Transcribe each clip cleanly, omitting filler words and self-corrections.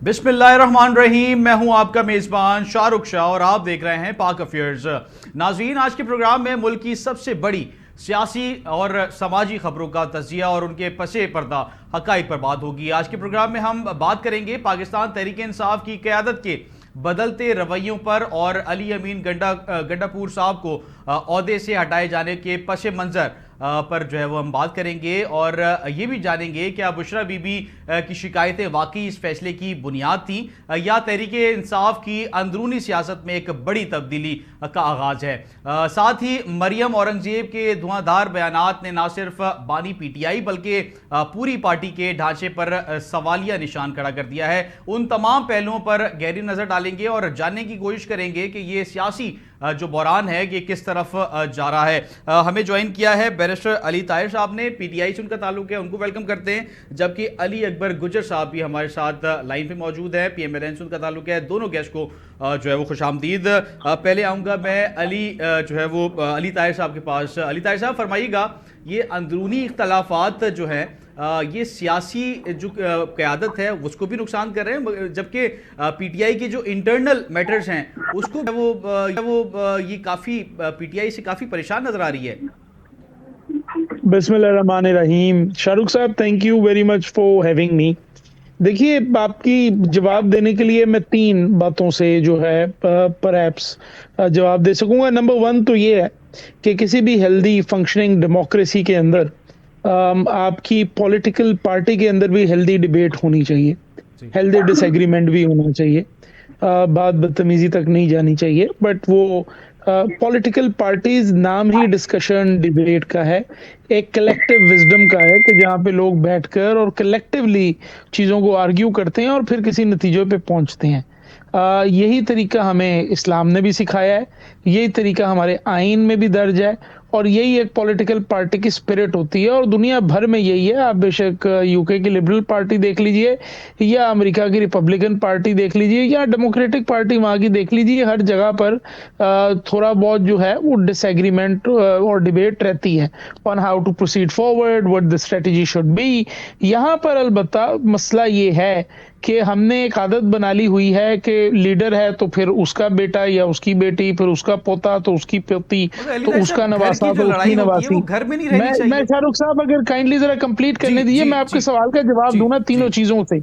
बिस्मिल्लाहिर्रहमानिर्रहीम। मैं हूं आपका मेज़बान शाहरुख शाह और आप देख रहे हैं पाक अफेयर्स। नाज़रीन, आज के प्रोग्राम में मुल्क की सबसे बड़ी सियासी और समाजी खबरों का तजिया और उनके पसे पर्दा हक़ाइक़ पर बात होगी। आज के प्रोग्राम में हम बात करेंगे पाकिस्तान तहरीक इंसाफ की क़यादत के बदलते रवैयों पर और अली अमीन गंडापुर साहब को ओहदे से हटाए जाने के पस मंज़र पर जो है वो हम बात करेंगे और ये भी जानेंगे क्या बुशरा बीबी की शिकायतें वाकई इस फैसले की बुनियाद थी या तहरीक इंसाफ की अंदरूनी सियासत में एक बड़ी तब्दीली का आगाज है। साथ ही मरियम औरंगजेब के धुआंधार बयानात ने न सिर्फ बानी पीटीआई बल्कि पूरी पार्टी के ढांचे पर सवालिया निशान खड़ा कर दिया है। उन तमाम पहलुओं पर गहरी नजर डालेंगे और जानने की कोशिश करेंगे कि ये सियासी जो बहरान है ये किस तरफ जा रहा है। हमें ज्वाइन किया है बैरिस्टर अली ताहिर साहब ने, पीटीआई से उनका ताल्लुक है, उनको वेलकम करते हैं। जबकि अली अकबर गुजर साहब भी हमारे साथ लाइन पे मौजूद है, पीएमएलएन से उनका ताल्लुक है। दोनों गेस्ट को जो है वो खुशामदीद। पहले आऊँगा मैं अली जो है वो अली ताहिर साहब के पास। अली ताहिर साहब फरमाइएगा, ये अंदरूनी इख्तलाफात जो है ये सियासी जो क़यादत है उसको भी नुकसान कर रहे हैं, जबकि पीटीआई के जो इंटरनल मैटर्स हैं उसको वो ये काफ़ी पीटीआई से काफ़ी परेशान नज़र आ रही है। बिस्मिल्लाहिर्रहमानिर्रहीम। शाहरुख साहब, thank you very much for having me. देखिए, आपकी जवाब देने के लिए मैं 3 बातों से जो है परहैप्स जवाब दे सकूंगा। नंबर 1 तो ये है कि किसी भी हेल्दी फंक्शनिंग डेमोक्रेसी के अंदर आपकी पॉलिटिकल पार्टी के अंदर भी हेल्दी डिबेट होनी चाहिए, हेल्दी डिसएग्रीमेंट भी होना चाहिए, बात बदतमीजी तक नहीं जानी चाहिए। बट वो पॉलिटिकल पार्टीज नाम ही डिस्कशन डिबेट का है, एक कलेक्टिव विजडम का है कि जहाँ पे लोग बैठकर और कलेक्टिवली चीज़ों को आर्ग्यू करते हैं और फिर किसी नतीजों पे पहुंचते हैं। यही तरीका हमें इस्लाम ने भी सिखाया है, यही तरीका हमारे आइन में भी दर्ज है और यही एक पॉलिटिकल पार्टी की स्पिरिट होती है और दुनिया भर में यही है। आप बेशक यूके की लिबरल पार्टी देख लीजिए या अमेरिका की रिपब्लिकन पार्टी देख लीजिए या डेमोक्रेटिक पार्टी वहाँ की देख लीजिए, हर जगह पर थोड़ा बहुत जो है वो डिसएग्रीमेंट और डिबेट रहती है on how to proceed forward, what the strategy should be. यहाँ पर अलबत्ता मसला ये है कि हमने एक आदत बना ली हुई है कि लीडर है तो फिर उसका बेटा या उसकी बेटी, फिर उसका पोता तो उसकी पोती, तो उसका नवासा तो उसकी नवासी। घर में नहीं रहनी चाहिए। मैं शाहरुख साहब अगर काइंडली जरा कंप्लीट करने दीजिए, मैं आपके सवाल का जवाब दूं ना तीनों चीजों से।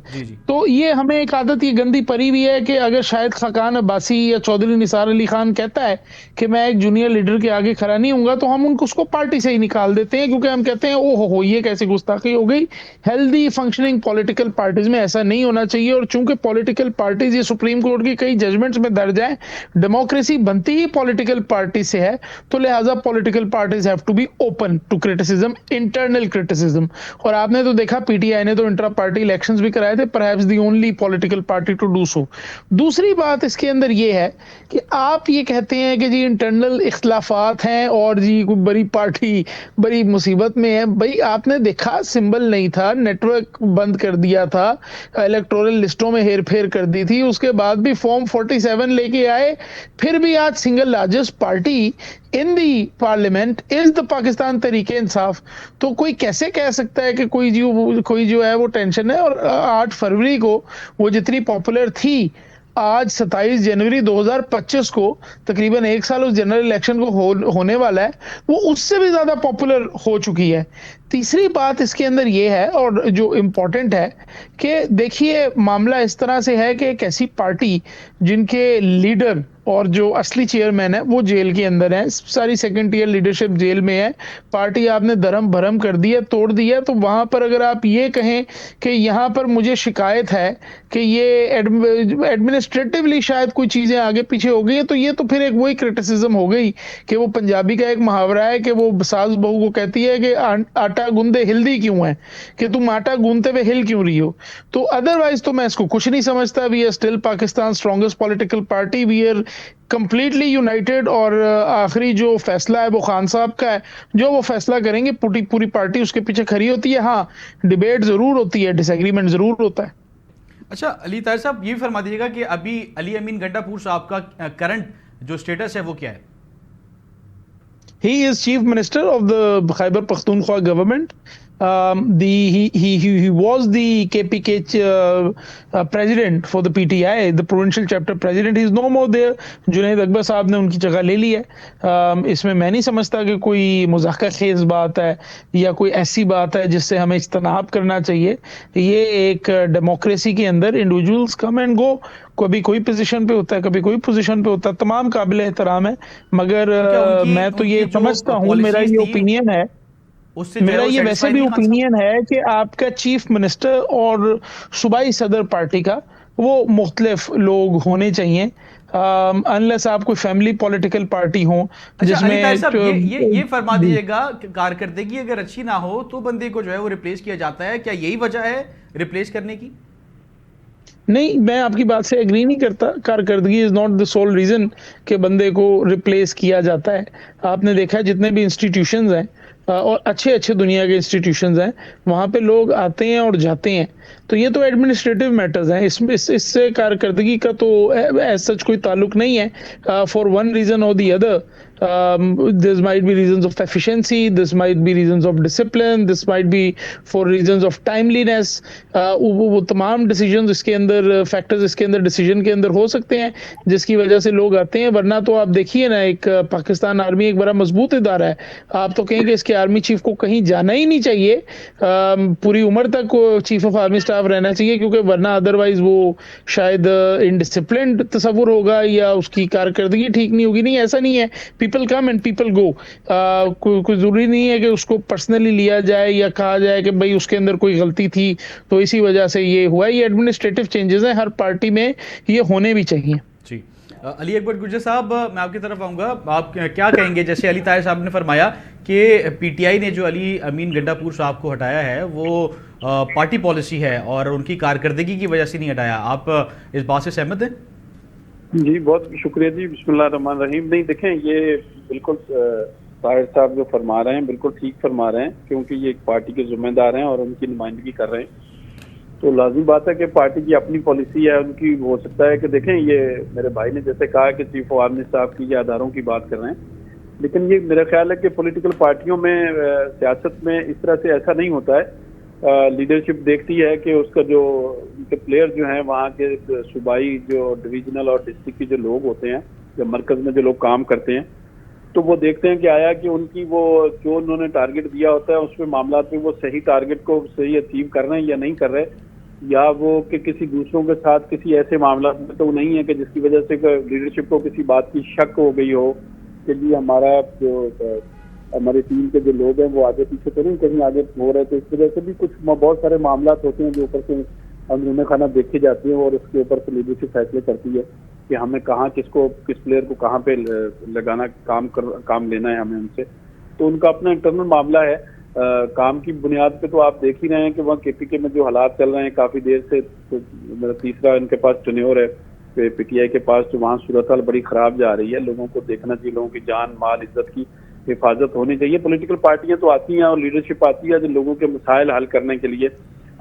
तो ये हमें एक आदत ये गंदी पड़ी हुई है कि अगर शायद खाकान अब्बासी या चौधरी निसार अली खान कहता है कि मैं एक जूनियर लीडर के आगे खड़ा नहीं हूंगा तो हम उनको उसको पार्टी से ही निकाल देते हैं, क्योंकि हम कहते हैं ओ हो ये कैसी गुस्ताखी हो गई। हेल्दी फंक्शनिंग पॉलिटिकल पार्टीज में ऐसा नहीं होना चाहिए और चूंकि पॉलिटिकल पार्टीज ये सुप्रीम कोर्ट की कई जजमेंट्स में दर्ज है, डेमोक्रेसी बनती ही पॉलिटिकल पार्टी से है, तो लिहाजा political parties have to be open to criticism, internal criticism. और आपने तो देखा पीटीआई ने तो इंट्रा पार्टी इलेक्शंस भी कराए थे, perhaps the only political party to do so. दूसरी बात इसके अंदर ये है कि आप ये कहते हैं कि जी इंटरनल इख्तलाफात हैं और जी कोई बड़ी पार्टी बड़ी मुसीबत में है। भाई आपने देखा सिंबल नहीं था, नेटवर्क बंद कर दिया था, इलेक्टोरल लिस्टों में हेरफेर कर दी थी, उसके बाद भी फॉर्म 47 लेके आए, फिर भी आज single largest party in the parliament is the Pakistan Tehreek Insaf. तो कोई कैसे कह सकता है कि कोई जो है वो टेंशन है। और 8 फरवरी को वो जितनी पॉपुलर थी, आज 27 जनवरी 2025 को तकरीबन 1 साल उस जनरल इलेक्शन को होने वाला है, वो उससे भी ज्यादा पॉपुलर हो चुकी है। तीसरी बात इसके अंदर ये है और जो इम्पोर्टेंट है कि देखिए मामला इस तरह से है कि एक ऐसी पार्टी जिनके लीडर और जो असली चेयरमैन है वो जेल के अंदर है, सारी सेकंड टीयर लीडरशिप जेल में है, पार्टी आपने धर्म भरम कर दी है, तोड़ दी है। तो वहां पर अगर आप ये कहें कि यहाँ पर मुझे शिकायत है कि ये एडमिनिस्ट्रेटिवली शायद कोई चीजें आगे पीछे हो गई है, तो ये तो फिर एक वही क्रिटिसिज्म हो गई कि वो पंजाबी का एक मुहावरा है कि वो सास बहू को कहती है कि आटा गूंदे हिलदी क्यों है, कि तुम आटा गूंदते हुए हिल क्यों रही हो। तो अदरवाइज तो मैं इसको कुछ नहीं समझता। We are still Pakistan strongest political party, we are completely united. और आखिरी जो फैसला है वो खान साहब का है, जो वो फैसला करेंगे पूरी पार्टी उसके पीछे खड़ी होती है। हाँ, डिबेट जरूर होती है, डिसएग्रीमेंट जरूर होता है। अच्छा अली ताहिर साहब, ये भी फरमा दीजिएगा कि अभी अली अमीन गंडापुर साहब का करंट जो स्टेटस है वो क्या है? He is chief minister of the Khyber Pakhtunkhwa government. he was the KPK president for the PTI, the provincial chapter president. He is no more there. Junaid Akbar साहब ने उनकी जगह ले ली है. इसमें मैं नहीं समझता कि कोई मुज़ाहरा खेज बात है या कोई ऐसी बात है जिससे हमें इज्तनाब करना चाहिए. ये एक डेमोक्रेसी के अंदर इंडिविजुअल्स कम एंड गो, कभी कोई पोजीशन पे होता है, कभी कोई पोजीशन पे होता है, तमाम काबिल एहतराम है. मगर मैं तो ये समझता हूँ, मेरा ये ओपिनियन है, मेरा ये वैसे भी ओपिनियन है कि आपका चीफ मिनिस्टर और सूबाई सदर पार्टी का वो मुख्तलिफ लोग होने चाहिए, अनलेस आप कोई फैमिली पॉलिटिकल पार्टी हो जिसमें ये फरमा दीजिएगा, कारकर्दगी अगर अच्छी ना हो तो बंदे को जो है वो रिप्लेस किया जाता है. क्या यही वजह है रिप्लेस करने की? नहीं, मैं आपकी बात से एग्री नहीं करता. कारकर्दगी is not the sole reason कि बंदे को रिप्लेस किया जाता है. आपने देखा है जितने भी इंस्टीट्यूशंस हैं और अच्छे अच्छे दुनिया के इंस्टीट्यूशंस हैं, वहाँ पे लोग आते हैं और जाते हैं. तो ये तो एडमिनिस्ट्रेटिव मैटर्स हैं, इससे कारकर्दगी का तो एज सच कोई ताल्लुक नहीं है. फॉर वन रीजन और the other, this might be reasons of efficiency, this might be reasons of discipline, this might be for reasons of timeliness. वो तमाम डिसीजंस इसके अंदर, फैक्टर्स इसके अंदर डिसीजन के अंदर हो सकते हैं जिसकी वजह से लोग आते हैं. वरना तो आप देखिए ना, एक पाकिस्तान आर्मी एक बड़ा मजबूत इदारा है. आप तो कहेंगे इसके आर्मी चीफ को कहीं जाना ही नहीं चाहिए, पूरी उम्र तक चीफ ऑफ आर्मी स्टाफ रहना चाहिए, क्योंकि वरना अदरवाइज वो शायद इनडिसिप्लिन्ड तस्वुर होगा या उसकी कारकर्दगी ठीक नहीं होगी. नहीं, ऐसा नहीं है. People come and people go. कोई जरूरी नहीं है कि उसको पर्सनली लिया जाए या कहा जाए कि भाई उसके अंदर कोई गलती थी तो इसी वजह से ये हुआ. ये एडमिनिस्ट्रेटिव चेंजेस हैं, हर पार्टी में ये होने भी चाहिए. जी, अली अकबर गुर्जर साहब, मैं आपकी तरफ आऊँगा. आप क्या कहेंगे, जैसे अली ताहिर साहब ने फरमाया कि पीटीआई ने जो अली अमीन गंडापुर साहब को हटाया है वो पार्टी पॉलिसी है और उनकी कारकर्दगी की वजह से नहीं हटाया. आप इस बात से सहमत हैं? जी, बहुत शुक्रिया जी. बिस्मिल्लाह रहमान रहीम. नहीं, देखें, ये बिल्कुल ताहिर साहब जो फरमा रहे हैं बिल्कुल ठीक फरमा रहे हैं, क्योंकि ये एक पार्टी के जिम्मेदार हैं और उनकी नुमाइंदगी कर रहे हैं. तो लाजिमी बात है कि पार्टी की अपनी पॉलिसी है, उनकी हो सकता है कि देखें, ये मेरे भाई ने जैसे कहा कि चीफ ऑफ आर्मी साहब की ये अदारों की बात कर रहे हैं, लेकिन ये मेरा ख्याल है कि पॉलिटिकल पार्टियों में, सियासत में इस तरह से ऐसा नहीं होता है. लीडरशिप देखती है कि उसका जो उनके प्लेयर जो हैं, वहाँ के सूबाई जो डिवीजनल और डिस्ट्रिक्ट के जो लोग होते हैं, जो मरकज में जो लोग काम करते हैं, तो वो देखते हैं कि आया कि उनकी वो जो उन्होंने टारगेट दिया होता है उसमें मामला में वो सही टारगेट को सही अचीव कर रहे हैं या नहीं कर रहे, या वो कि किसी दूसरों के साथ किसी ऐसे मामला में तो नहीं है कि जिसकी वजह से लीडरशिप को किसी बात की शक हो गई हो कि जी हमारी टीम के जो लोग हैं वो आगे पीछे तो नहीं कहीं आगे हो रहे. तो इस वजह से भी कुछ बहुत सारे मामला होते हैं जो ऊपर से अंदरूनी खाना देखे जाते हैं और उसके ऊपर से लीडरशिप फैसले करती है कि हमें कहाँ किस प्लेयर को कहाँ पे लगाना, काम लेना है हमें उनसे. तो उनका अपना इंटरनल मामला है. काम की बुनियाद पे तो आप देख ही रहे हैं कि वहाँ केपीके में जो हालात चल रहे हैं काफी देर से, तो मेरा तीसरा इनके पास टेन्योर है पीटीआई के पास, तो वहाँ सूरत हाल बड़ी खराब जा रही है. लोगों को देखना चाहिए, लोगों की जान माल इज्जत की हिफाजत होनी चाहिए. पॉलिटिकल पार्टियां तो आती हैं और लीडरशिप आती है जो लोगों के मसाइल हल करने के लिए,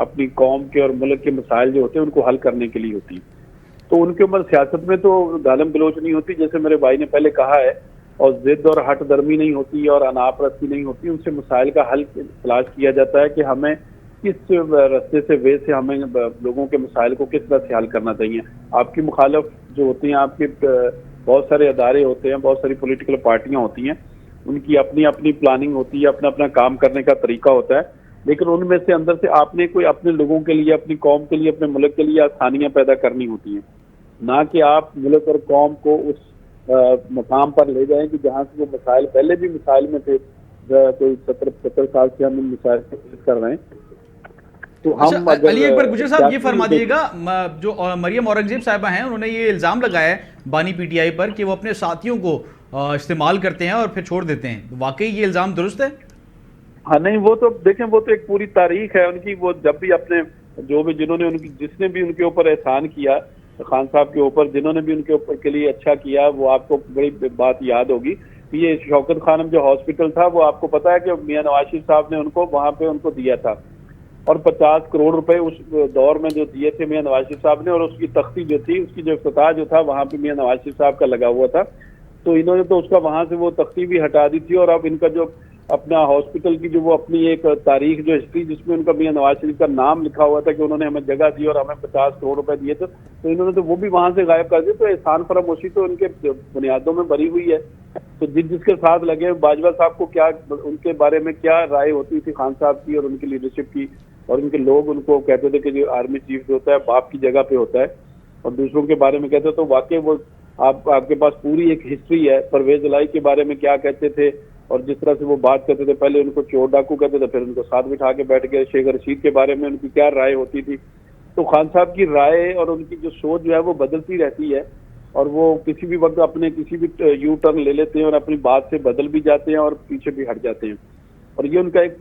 अपनी कौम के और मुल्क के मसाइल जो होते हैं उनको हल करने के लिए होती है. तो उनके ऊपर सियासत में तो गालम गलोच नहीं होती, जैसे मेरे भाई ने पहले कहा है, और जिद और हट दर्मी नहीं होती और अनापरस्ती नहीं होती. उनसे मसाइल का हल तलाश किया जाता है कि हमें किस रास्ते से, वे से हमें लोगों के मसाइल को किस तरह से हल करना चाहिए. आपकी मुखालफ जो होती हैं, आपके बहुत सारे अदारे होते हैं, बहुत सारी पॉलिटिकल पार्टियां होती हैं, उनकी अपनी अपनी प्लानिंग होती है, अपना अपना काम करने का तरीका होता है. लेकिन उनमें से अंदर से आपने कोई अपने लोगों के लिए, अपनी कौम के लिए, अपने मुल्क के लिए आसानियां पैदा करनी होती हैं, ना कि आप मुल्क और कौम को उस मकाम पर ले जाएं कि जहां से वो मसाइल पहले भी मसाइल में थे. कोई 70 साल से हम इन मसाइल को फेस कर रहे हैं. तो हम अली अकबर गुजर साहब, ये फरमा दीजिएगा, जो मरियम औरंगजेब साहिबा हैं उन्होंने ये इल्जाम लगाया है बानी पीटीआई पर कि वो अपने साथियों को इस्तेमाल करते हैं और फिर छोड़ देते हैं. वाकई ये इल्जाम दुरुस्त है? हाँ, नहीं, वो तो देखें, वो तो एक पूरी तारीख है उनकी. वो जब भी अपने जिसने भी उनके ऊपर एहसान किया, खान साहब के ऊपर, जिन्होंने भी उनके ऊपर के लिए अच्छा किया, वो आपको बड़ी बात याद होगी कि ये शौकत खानम जो हॉस्पिटल था, वो आपको पता है कि मियां नवाज शरीफ साहब ने उनको वहां पे उनको दिया था, और 50 करोड़ रुपए उस दौर में जो दिए थे मियां नवाज शरीफ साहब ने, और उसकी तख्ती जो थी, उसकी जो इफ्तिताह जो था वहां पे मियां नवाज शरीफ साहब का लगा हुआ था. तो इन्होंने तो उसका वहां से वो तख्ती भी हटा दी थी, और अब इनका जो अपना हॉस्पिटल की जो वो अपनी एक तारीख जो हिस्ट्री जिसमें उनका मियां नवाज शरीफ का नाम लिखा हुआ था कि उन्होंने हमें जगह दी और हमें 50 करोड़ रुपए दिए थे, तो इन्होंने तो वो भी वहां से गायब कर दिए। तो एहसान फरामोशी तो उनके बुनियादों में भरी हुई है। तो जिसके साथ लगे बाजवा साहब को क्या, उनके बारे में क्या राय होती थी खान साहब की और उनकी लीडरशिप की, और उनके लोग उनको कहते थे कि जो आर्मी चीफ जो होता है बाप की जगह पे होता है और दूसरों के बारे में कहते, तो वाकई वो आपके पास पूरी एक हिस्ट्री है। परवेज इलाही के बारे में क्या कहते थे और जिस तरह से वो बात करते थे, पहले उनको चोर डाकू कहते थे, फिर उनको साथ बिठा के बैठ गए। शेख रशीद के बारे में उनकी क्या राय होती थी। तो खान साहब की राय और उनकी जो सोच जो है वो बदलती रहती है और वो किसी भी वक्त अपने किसी भी यू टर्न ले लेते हैं और अपनी बात से बदल भी जाते हैं और पीछे भी हट जाते हैं। और ये उनका एक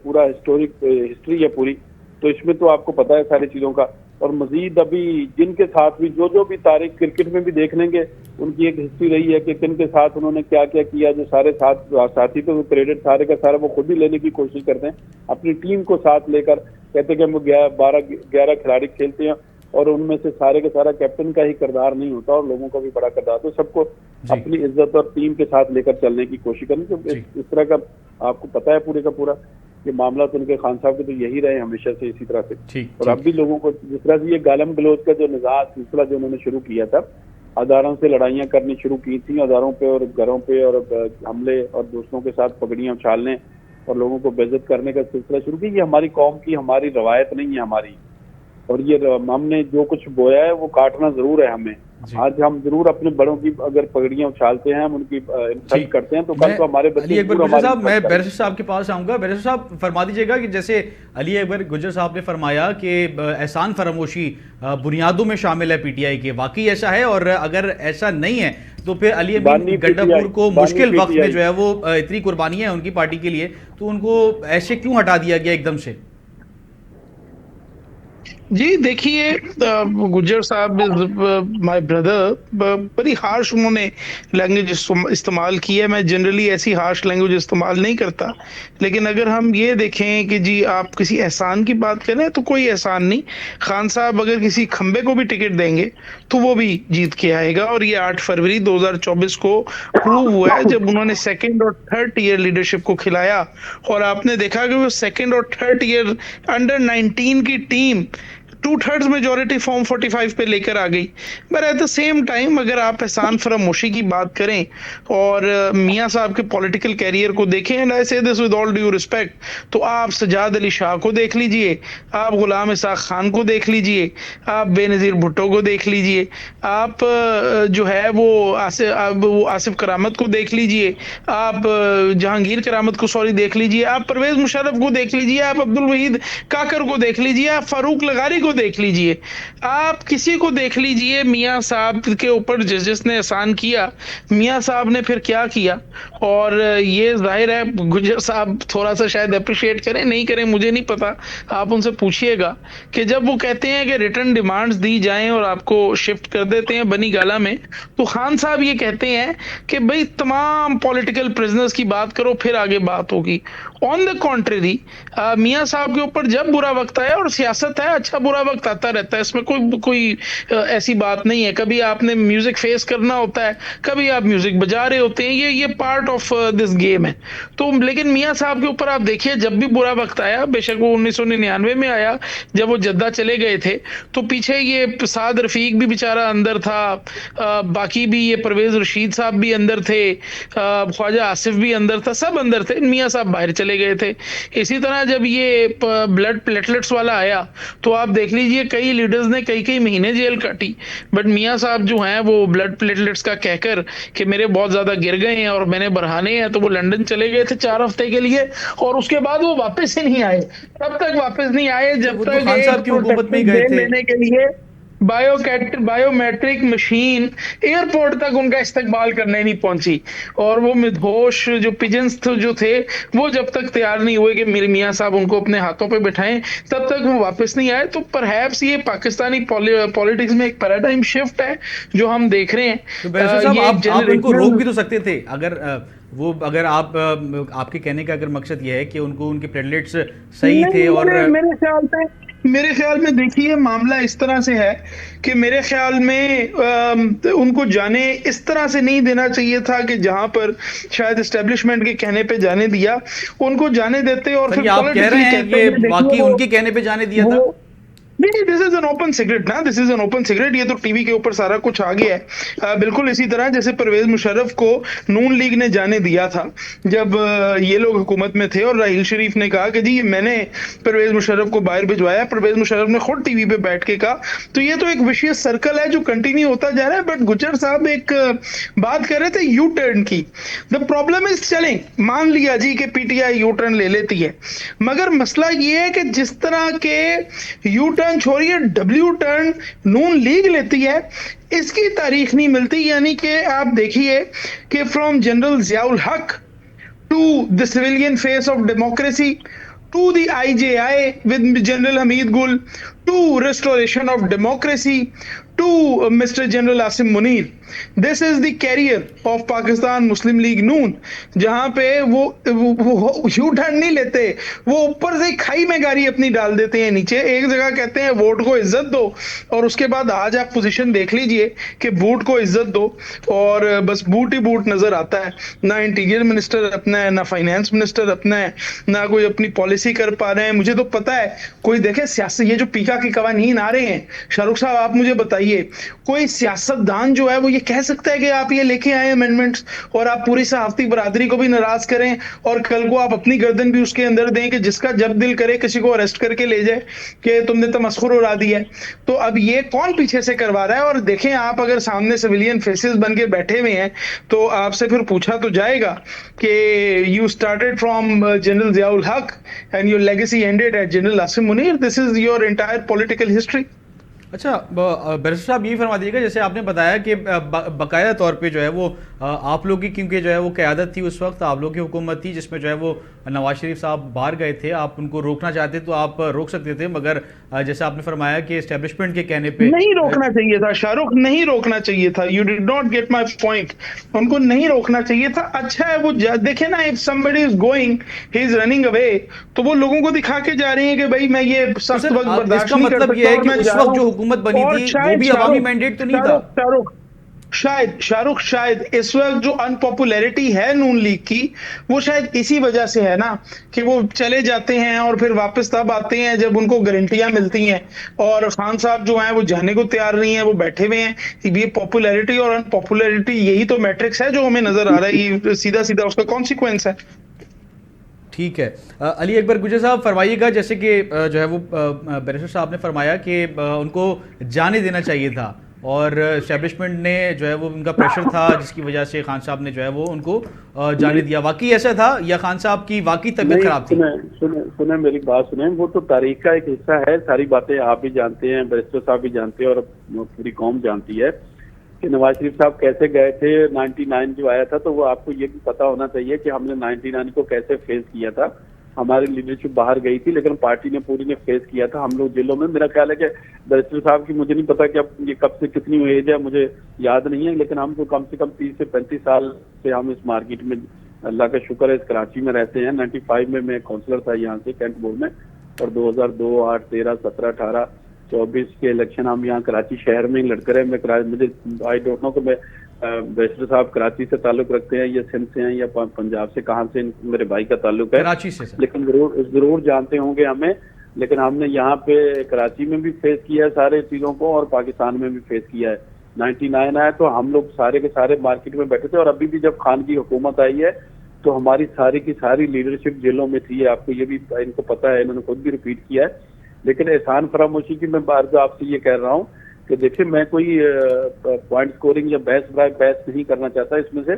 पूरा हिस्टोरिक हिस्ट्री है पूरी। तो इसमें तो आपको पता है सारी चीजों का। और मजीद अभी जिनके साथ भी जो भी तारीख क्रिकेट में भी देख लेंगे, उनकी एक हिस्ट्री रही है कि किन के साथ उन्होंने क्या क्या किया। जो सारे साथी तो क्रेडिट सारे का सारा वो खुद ही लेने की कोशिश करते हैं, अपनी टीम को साथ लेकर कहते हैं कि हम 11 खिलाड़ी खेलते हैं और उनमें से सारे का सारा कैप्टन का ही किरदार नहीं होता और लोगों का भी बड़ा किरदार। तो सबको अपनी इज्जत और टीम के साथ लेकर चलने की कोशिश करनी। तो इस तरह का आपको पता है पूरे का पूरा ये मामला तो उनके खान साहब के तो यही रहे हमेशा से इसी तरह से। और अब भी लोगों को जिस तरह से ये गालम गलोच का जो निजात सिलसिला जो उन्होंने शुरू किया था, अदारों से लड़ाइयाँ करनी शुरू की थी, अदारों पे और घरों पे और हमले और दूसरों के साथ पगड़ियाँ उछालने और लोगों को बेइज्जत करने का सिलसिला शुरू किया। ये हमारी कौम की हमारी रवायत नहीं है हमारी। और ये हमने जो कुछ बोया है वो काटना जरूर है हमें। आज हम जरूर अपने बड़ों की अगर पगड़ियां उछालते हैं, हम उनकी इंसल्ट करते हैं, तो कल को हमारे बच्चे। अली अकबर गुज्जर साहब, मैं बैरिस्टर साहब के पास आऊंगा। बैरिस्टर साहब फरमा दीजिएगा कि जैसे अली अकबर गुज्जर साहब ने फरमाया कि एहसान फरामोशी बुनियादों में शामिल है पीटीआई के, वाकई ऐसा है? और अगर ऐसा नहीं है तो फिर अली अमीन गंडापुर को मुश्किल वक्त में जो है वो इतनी कुर्बानियां हैं उनकी पार्टी के लिए, तो उनको ऐसे क्यों हटा दिया गया एकदम से? जी देखिए, गुज्जर साहब माय ब्रदर, बड़ी हार्श उन्होंने लैंग्वेज इस्तेमाल की है। मैं जनरली ऐसी हार्श लैंग्वेज इस्तेमाल नहीं करता, लेकिन अगर हम ये देखें कि जी आप किसी एहसान की बात करें तो कोई एहसान नहीं। खान साहब अगर किसी खंबे को भी टिकट देंगे तो वो भी जीत के आएगा। और ये 8 फरवरी 2024 को प्रूव हुआ है जब उन्होंने सेकेंड और थर्ड ईयर लीडरशिप को खिलाया। और आपने देखा कि वो सेकेंड और थर्ड ईयर अंडर 19 की टीम 2/3 मेजोरिटी फॉर्म 45 पे लेकर आ गई। But at the same time अगर आप एहसान फरामोशी की बात करें और मियां साहब के पॉलिटिकल कैरियर को देखें, एंड आई से this with all due respect, तो आप सजाद अली शाह को देख लीजिए, आप गुलाम इसाक खान को देख लीजिए, आप बेनजीर भुट्टो को देख लीजिए, आप जो है वो आसिफ करामत को देख लीजिए, आप जहांगीर करामत को देख लीजिए, आप परवेज मुशर्रफ को देख लीजिए, आप अब्दुल वहीद काकर को देख लीजिए, आप फारूक लगारी को देख लीजिए, आप किसी को देख लीजिए। मियां साहब के ऊपर जिसने एहसान किया, मियां साहब ने फिर क्या किया? और ये जाहिर है गुज्जर साहब थोड़ा सा शायद अप्रिशिएट करें, नहीं करें मुझे नहीं पता, आप उनसे पूछिएगा कि जब वो कहते हैं कि रिटर्न डिमांड्स दी जाएं और आपको शिफ्ट कर देते हैं बनी गाला में, तो खान साहब ये कहते हैं कि भाई तमाम पॉलिटिकल प्रिजनर्स की बात करो फिर आगे बात होगी। ऑन द कॉन्ट्रेरी मियां साहब के ऊपर जब बुरा वक्त आया, और सियासत है, अच्छा बुरा वक्त आता रहता है, इसमें कोई ऐसी बात नहीं है। कभी आपने म्यूजिक फेस करना होता है, कभी आप म्यूजिक बजा रहे होते हैं, ये पार्ट ऑफ दिस गेम है। तो लेकिन मियां साहब के ऊपर आप देखिए जब भी बुरा वक्त आया, बेशक वो 1999 में आया जब वो जद्दा चले गए थे, तो पीछे ये साद रफीक भी बेचारा अंदर था, बाकी भी ये परवेज रशीद साहब भी अंदर थे, ख्वाजा आसिफ भी अंदर था, सब अंदर थे, मियां साहब बाहर चले गए थे। इसी तरह जब ये ब्लड प्लेटलेट्स वाला आया तो आप देख लीजिए कई लीडर्स ने कई महीने जेल काटी, बट मियां साहब जो हैं वो ब्लड प्लेटलेट्स का कहकर कि मेरे बहुत ज्यादा गिर गए हैं और मैंने बढ़ाने हैं, तो वो लंदन चले गए थे 4 हफ्ते के लिए, और उसके बाद वो वापस ही नहीं आए। तब तक वापस नहीं आए जब तक खान साहब की हुकूमत में गए थे लेने के लिए बायोमेट्रिक मशीन एयरपोर्ट तक उनका इस्तकबाल करने नहीं पहुंची। और वो मिदहोश जो पिजन्स जो थे वो जब तक तैयार नहीं हुए कि मेरे मियां साहब उनको अपने हाथों पे बिठाएं, तब तक वो वापस नहीं आए। तो परहैप्स ये पाकिस्तानी पॉलिटिक्स में एक पैराडाइम शिफ्ट है जो हम देख रहे हैं। तो साहब आप उनको रोक भी तो सकते थे, अगर आपके कहने का अगर मकसद ये है कि उनको उनके प्लेटलेट्स सही थे। और मेरे ख्याल से मेरे ख्याल में देखिए मामला इस तरह से है कि मेरे ख्याल में उनको जाने इस तरह से नहीं देना चाहिए था कि जहां पर शायद एस्टेब्लिशमेंट के कहने पे जाने दिया, उनको जाने देते और फिर आप कह रहे हैं कि बाकी उनके कहने पे जाने दिया था? नहीं, this is an open secret ना, this is an open secret. ये तो टीवी के ऊपर सारा कुछ आ गया है। बिल्कुल इसी तरह जैसे परवेज मुशर्रफ को नून लीग ने जाने दिया था जब ये लोग हुकूमत में थे, और राहील शरीफ ने कहा कि जी मैंने परवेज मुशर्रफ को बाहर भिजवाया, परवेज मुशर्रफ ने खुद टीवी पे बैठ के कहा। तो ये तो एक विशियस सर्कल है जो कंटिन्यू होता जा रहा है। बट गुज्जर साहब एक बात कर रहे थे यू टर्न की। द प्रॉब्लम इज चलें, मान लिया जी कि पीटीआई यू टर्न ले लेती है, मगर मसला ये है कि जिस तरह के यू टर्न छोड़िए डब्ल्यू टर्न नून लीग लेती है, इसकी तारीख नहीं मिलती। यानी कि आप देखिए कि from general Ziaul Haq to the civilian face of democracy to the IJI with General Hamid Gul, to restoration of democracy, to Mr. General Asim Munir. This is the career of Pakistan Muslim League Noon, जहां पे वो U turn नहीं लेते, वो ऊपर से खाई में गाड़ी अपनी डाल देते हैं नीचे। एक जगह कहते हैं वोट को इज्जत दो, और उसके बाद आज आप पोजीशन देख लीजिए कि बूट को इज्जत दो, और बस बूट ही बूट नजर आता है। ना इंटीरियर मिनिस्टर अपना है, ना फाइनेंस मिनिस्टर अपना है, ना कोई अपनी पॉलिसी कर पा रहे हैं। मुझे तो पता है कोई देखे सियासत, ये जो पीका के कवानीन आ रहे हैं, शाहरुख साहब आप मुझे बताइए, कोई सियासतदान जो है वो ये कह सकता है कि आप ये लेके आए अमेंडमेंट्स और आप पूरी सहाफती बरादरी को भी नाराज करें, और कल को आप अपनी गर्दन भी उसके अंदर दें कि जिसका जब दिल करे किसी को अरेस्ट करके ले जाए कि तुमने तमस्खुर उड़ा दिया है। तो अब ये कौन पीछे से करवा रहा है? और देखें आप अगर सामने सिविलियन फेसेस बन के बैठे हुए हैं तो आपसे फिर पूछा तो जाएगा कि you started from general Ziaul Haq and your legacy ended at general Asim Munir. This is your entire political history. अच्छा बैरिस्टर साहब ये फरमा दीजिएगा, जैसे आपने बताया कि बाकायदा तौर पे जो है वो आप लोग की, क्योंकि जो है वो क़यादत थी उस वक्त, आप लोग की हुकूमत थी जिसमें जो है वो नवाज शरीफ साहब बाहर गए थे, आप उनको रोकना चाहते तो आप रोक सकते थे, मगर जैसे आपने फरमाया कि एस्टेब्लिशमेंट के कहने पे नहीं रोकना चाहिए था शाहरुख, नहीं रोकना चाहिए था। You did not gate my point. उनको नहीं रोकना चाहिए था। अच्छा है वो देखे ना, if somebody is going, he is running away, तो वो लोगों को दिखा के जा रहे हैं कि भाई मैं ये सख्त वक्त बर्दाश्त नहीं कर सकता। मतलब ये है कि उस वक्त जो हुकूमत बनी थी वो भी अवामी मैंडेट तो नहीं था। शायद इस वक्त जो अनपॉपुलैरिटी है नून लीग की, वो शायद इसी वजह से है ना कि वो चले जाते हैं और फिर वापस तब आते हैं जब उनको गारंटियां मिलती हैं, और खान साहब जो हैं वो जाने को तैयार नहीं है, वो बैठे हुए हैं। ये पॉपुलैरिटी और अनपॉपुलैरिटी, यही तो मैट्रिक्स है जो हमें नजर आ रहा है, ये सीधा सीधा उसका कॉन्सिक्वेंस है। ठीक है, अली अकबर गुजर साहब फरमाइएगा, जैसे कि जो है वो बैरिस्टर साहब ने फरमाया कि उनको जाने देना चाहिए था, और एस्टेब्लिशमेंट ने जो है वो उनका प्रेशर था जिसकी वजह से खान साहब ने जो है वो उनको जाने दिया। वाकई ऐसा था या खान साहब की वाकई तबीयत खराब थी? सुने मेरी बात सुने, वो तो तारीख का एक हिस्सा है। सारी बातें आप भी जानते हैं, बैरिस्टर साहब भी जानते हैं, और पूरी कौम जानती है कि नवाज शरीफ साहब कैसे गए थे। 99 जो आया था, तो वो आपको ये भी पता होना चाहिए कि हमने 99 को कैसे फेस किया था। हमारी लीडरशिप बाहर गई थी, लेकिन पार्टी ने पूरी ने फेस किया था। हम लोग जेलों में, मेरा ख्याल है कि बैरिस्टर साहब की मुझे नहीं पता कि अब ये कब से कितनी एज है, मुझे याद नहीं है, लेकिन हम तो कम से कम 30 से 35 साल से हम इस मार्केट में, अल्लाह का शुक्र है, इस कराची में रहते हैं। 95 में मैं काउंसलर था यहाँ से कैंट बोर्ड में, और 2002, 8, 13, 17, 18, 24 के इलेक्शन हम यहाँ कराची शहर में ही लड़ते रहे। मुझे आई डोंट नो कि मैं बैरिस्टर साहब कराची से ताल्लुक रखते हैं या सिंध से हैं या पंजाब से, कहाँ से मेरे भाई का ताल्लुक है, कराची से, लेकिन जरूर जानते होंगे हमें। लेकिन हमने यहाँ पे कराची में भी फेस किया है सारे चीजों को, और पाकिस्तान में भी फेस किया है। 99 आया तो हम लोग सारे के सारे मार्केट में बैठे थे, और अभी भी जब खान की हुकूमत आई है तो हमारी सारी की सारी लीडरशिप जेलों में थी। आपको ये भी इनको पता है, इन्होंने खुद भी रिपीट किया है। लेकिन एहसान फरामोशी की मैं बार आपसे ये कह रहा हूँ कि देखिए, मैं कोई पॉइंट स्कोरिंग या बहस नहीं करना चाहता इसमें से,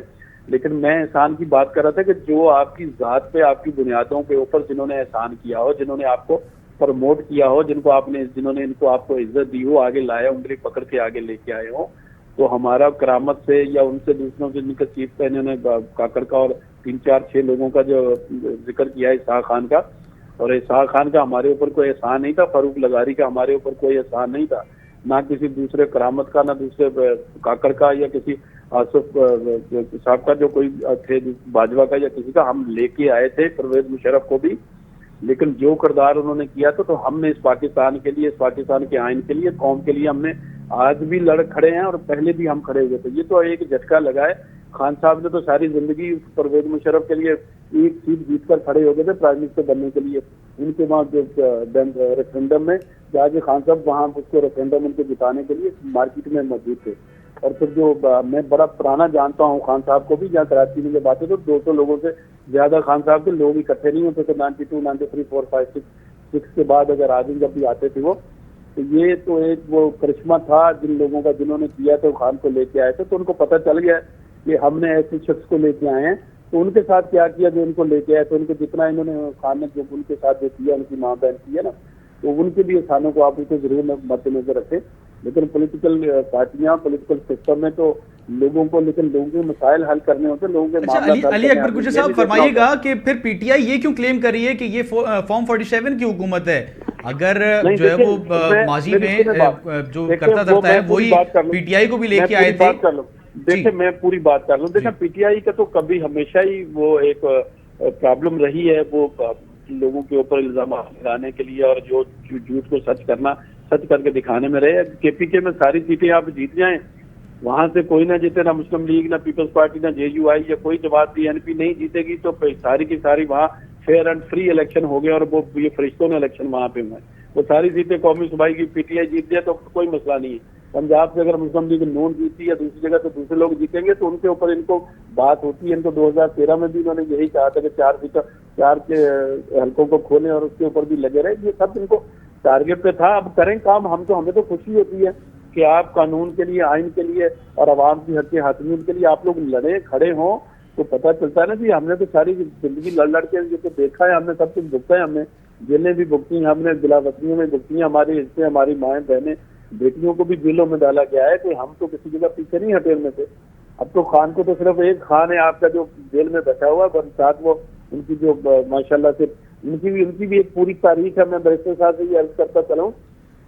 लेकिन मैं एहसान की बात कर रहा था कि जो आपकी जात पे, आपकी बुनियादों के ऊपर जिन्होंने एहसान किया हो, जिन्होंने आपको प्रमोट किया हो, जिन्होंने इनको आपको इज्जत दी हो, आगे लाया, उंगली पकड़ के आगे लेके आए हो, तो हमारा करामत से या उनसे दूसरों से जिनका चीफ का इन्होंने काकड़ का और 3, 4, 6 लोगों का जो जिक्र किया है, इसहाक खान का, और इसहाक खान का हमारे ऊपर कोई एहसान नहीं था, फारूक लगारी का हमारे ऊपर कोई एहसान नहीं था, ना किसी दूसरे करामत का, ना दूसरे काकड़ का, या किसी आसिफ साहब का जो कोई थे बाजवा का, या किसी का। हम लेके आए थे परवेज मुशर्रफ को भी, लेकिन जो किरदार उन्होंने किया था, तो हमने इस पाकिस्तान के लिए, इस पाकिस्तान के आइन के लिए, कौम के लिए हमने आज भी लड़ खड़े हैं और पहले भी हम खड़े हुए थे। ये तो एक झटका लगा है। खान साहब ने तो सारी जिंदगी परवेज मुशर्रफ के लिए एक सीट जीतकर खड़े हो गए थे प्राइम मिनिस्टर बनने के लिए। उनके वहाँ जो रेफरेंडम में जाके खान साहब वहाँ उसको रेफरेंडम उनको जिताने के लिए मार्केट में मौजूद थे। और फिर जो मैं बड़ा पुराना जानता हूँ खान साहब को भी, जहाँ कराची में जब आते तो 200 लोगों से ज्यादा खान साहब के लोग इकट्ठे नहीं होते थे 92, 93, 4, 5, 6 के बाद अगर आदमी जब भी आते थे वो। तो ये तो एक वो करिश्मा था जिन लोगों का, जिन्होंने किया तो खान को लेके आए थे, तो उनको पता चल गया कि हमने ऐसे शख्स को लेके आए हैं, तो उनके साथ क्या किया जो इनको लेके आए। तो उनको जितना इन्होंने खान ने जो उनके साथ जो किया, उनकी माँ बहन की है ना, तो उनके भी स्थानों को आप उनको जरूर मद्देनजर रखें। लेकिन पॉलिटिकल पार्टियां, पॉलिटिकल सिस्टम में तो लोगों को, लेकिन लोगों के मसाइल हल करने होते हैं, लोगों के अच्छा, अली अकबर गुजर साहब फरमाइएगा कि फिर पीटीआई ये क्यों क्लेम कर रही है कि ये फॉर्म 47 की हुकूमत है? अगर जो है वो माजी में जो करता धरता है वही पीटीआई को भी लेके आए थे। देखिए मैं पूरी बात कर लूँ। देखिए पीटीआई का तो कभी हमेशा ही वो एक प्रॉब्लम रही है, वो लोगों के ऊपर इल्जाम लगाने के लिए और जो झूठ को सच करना, सच करके दिखाने में रहे। केपीके में सारी सीटें आप जीत जाएं, वहां से कोई ना जीते, ना मुस्लिम लीग, ना पीपल्स पार्टी, ना जेयूआई या कोई जमात भी एनपी नहीं जीतेगी, तो सारी की सारी वहाँ फेयर एंड फ्री इलेक्शन हो गए और वो ये फरिश्तों ने इलेक्शन वहाँ पे हुए। वो सारी सीटें कौमी सूबाई की पीटीआई जीत जाए तो कोई मसला नहीं है। पंजाब से अगर मुस्लिम लीग नून जीती या दूसरी जगह तो दूसरे लोग जीतेंगे, तो उनके ऊपर इनको बात होती है। इनको 2013 में भी इन्होंने यही कहा था कि 4 के हल्कों को खोलें और उसके ऊपर भी लगे रहे। ये सब इनको टारगेट पे था। अब करें काम हम, तो हमें तो खुशी होती है कि आप कानून के लिए, आइन के लिए और आवाम की हक के हाथमीन के लिए आप लोग लड़े खड़े हों, तो पता चलता है ना जी। हमने तो सारी जिंदगी लड़ के ये तो देखा है, हमने सब कुछ भुगता है, हमने जेलें भी भुगती हैं, हमने दिलावतनियों में भुगती हैं, हमारे हिस्से, हमारी माएँ बहनें बेटियों को भी जेलों में डाला गया है। कि हम तो किसी जगह पीछे नहीं हटे उनमें से। अब तो खान को तो सिर्फ एक खान है आपका जो जेल में बैठा हुआ, पर साथ वो उनकी जो माशाल्लाह से उनकी भी एक पूरी तारीख है। मैं बैरिस्टर साहब से ये अर्ज करता चला हूँ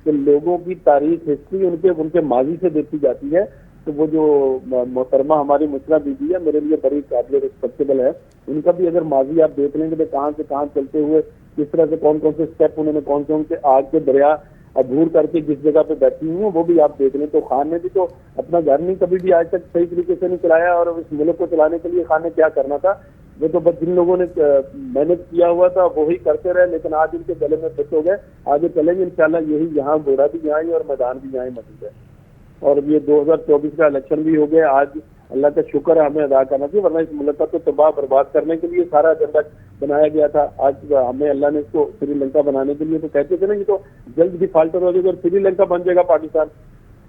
कि लोगों की तारीख, हिस्ट्री उनके माजी से देखी जाती है। तो वो जो मोहतरमा हमारी मुस्रा बीबी है, मेरे लिए बड़ी काबिल रिस्पेक्टेबल है। उनका भी अगर माजी आप देख लेंगे तो कहाँ से कहाँ चलते हुए, किस तरह से कौन कौन से स्टेप उन्होंने, कौन कौन से आग के दरिया अबूर करके जिस जगह पे बैठी हुई है, वो भी आप देख लें। तो खान ने भी तो अपना घर नहीं कभी भी आज तक सही तरीके से नहीं चलाया, और इस मुल्क को चलाने के लिए खान ने क्या करना था वो तो बस जिन लोगों ने मेहनत किया हुआ था वो ही करते रहे। लेकिन आज इनके गले में फिट हो गए, आगे चलेंगे इंशाल्लाह। यही यहाँ घोड़ा भी यहाँ ही और मैदान भी यहाँ ही मौजूद है। और ये 2024 का इलेक्शन भी हो गया। आज अल्लाह का शुक्र है, हमें अदा करना चाहिए, वरना इस मुल्क को तबाह बर्बाद करने के लिए सारा एजेंडा बनाया गया था। आज हमें अल्लाह ने इसको श्रीलंका बनाने के लिए तो कहते थे ना, ये तो जल्द डिफाल्टर हो जाएगा और श्रीलंका बन जाएगा पाकिस्तान।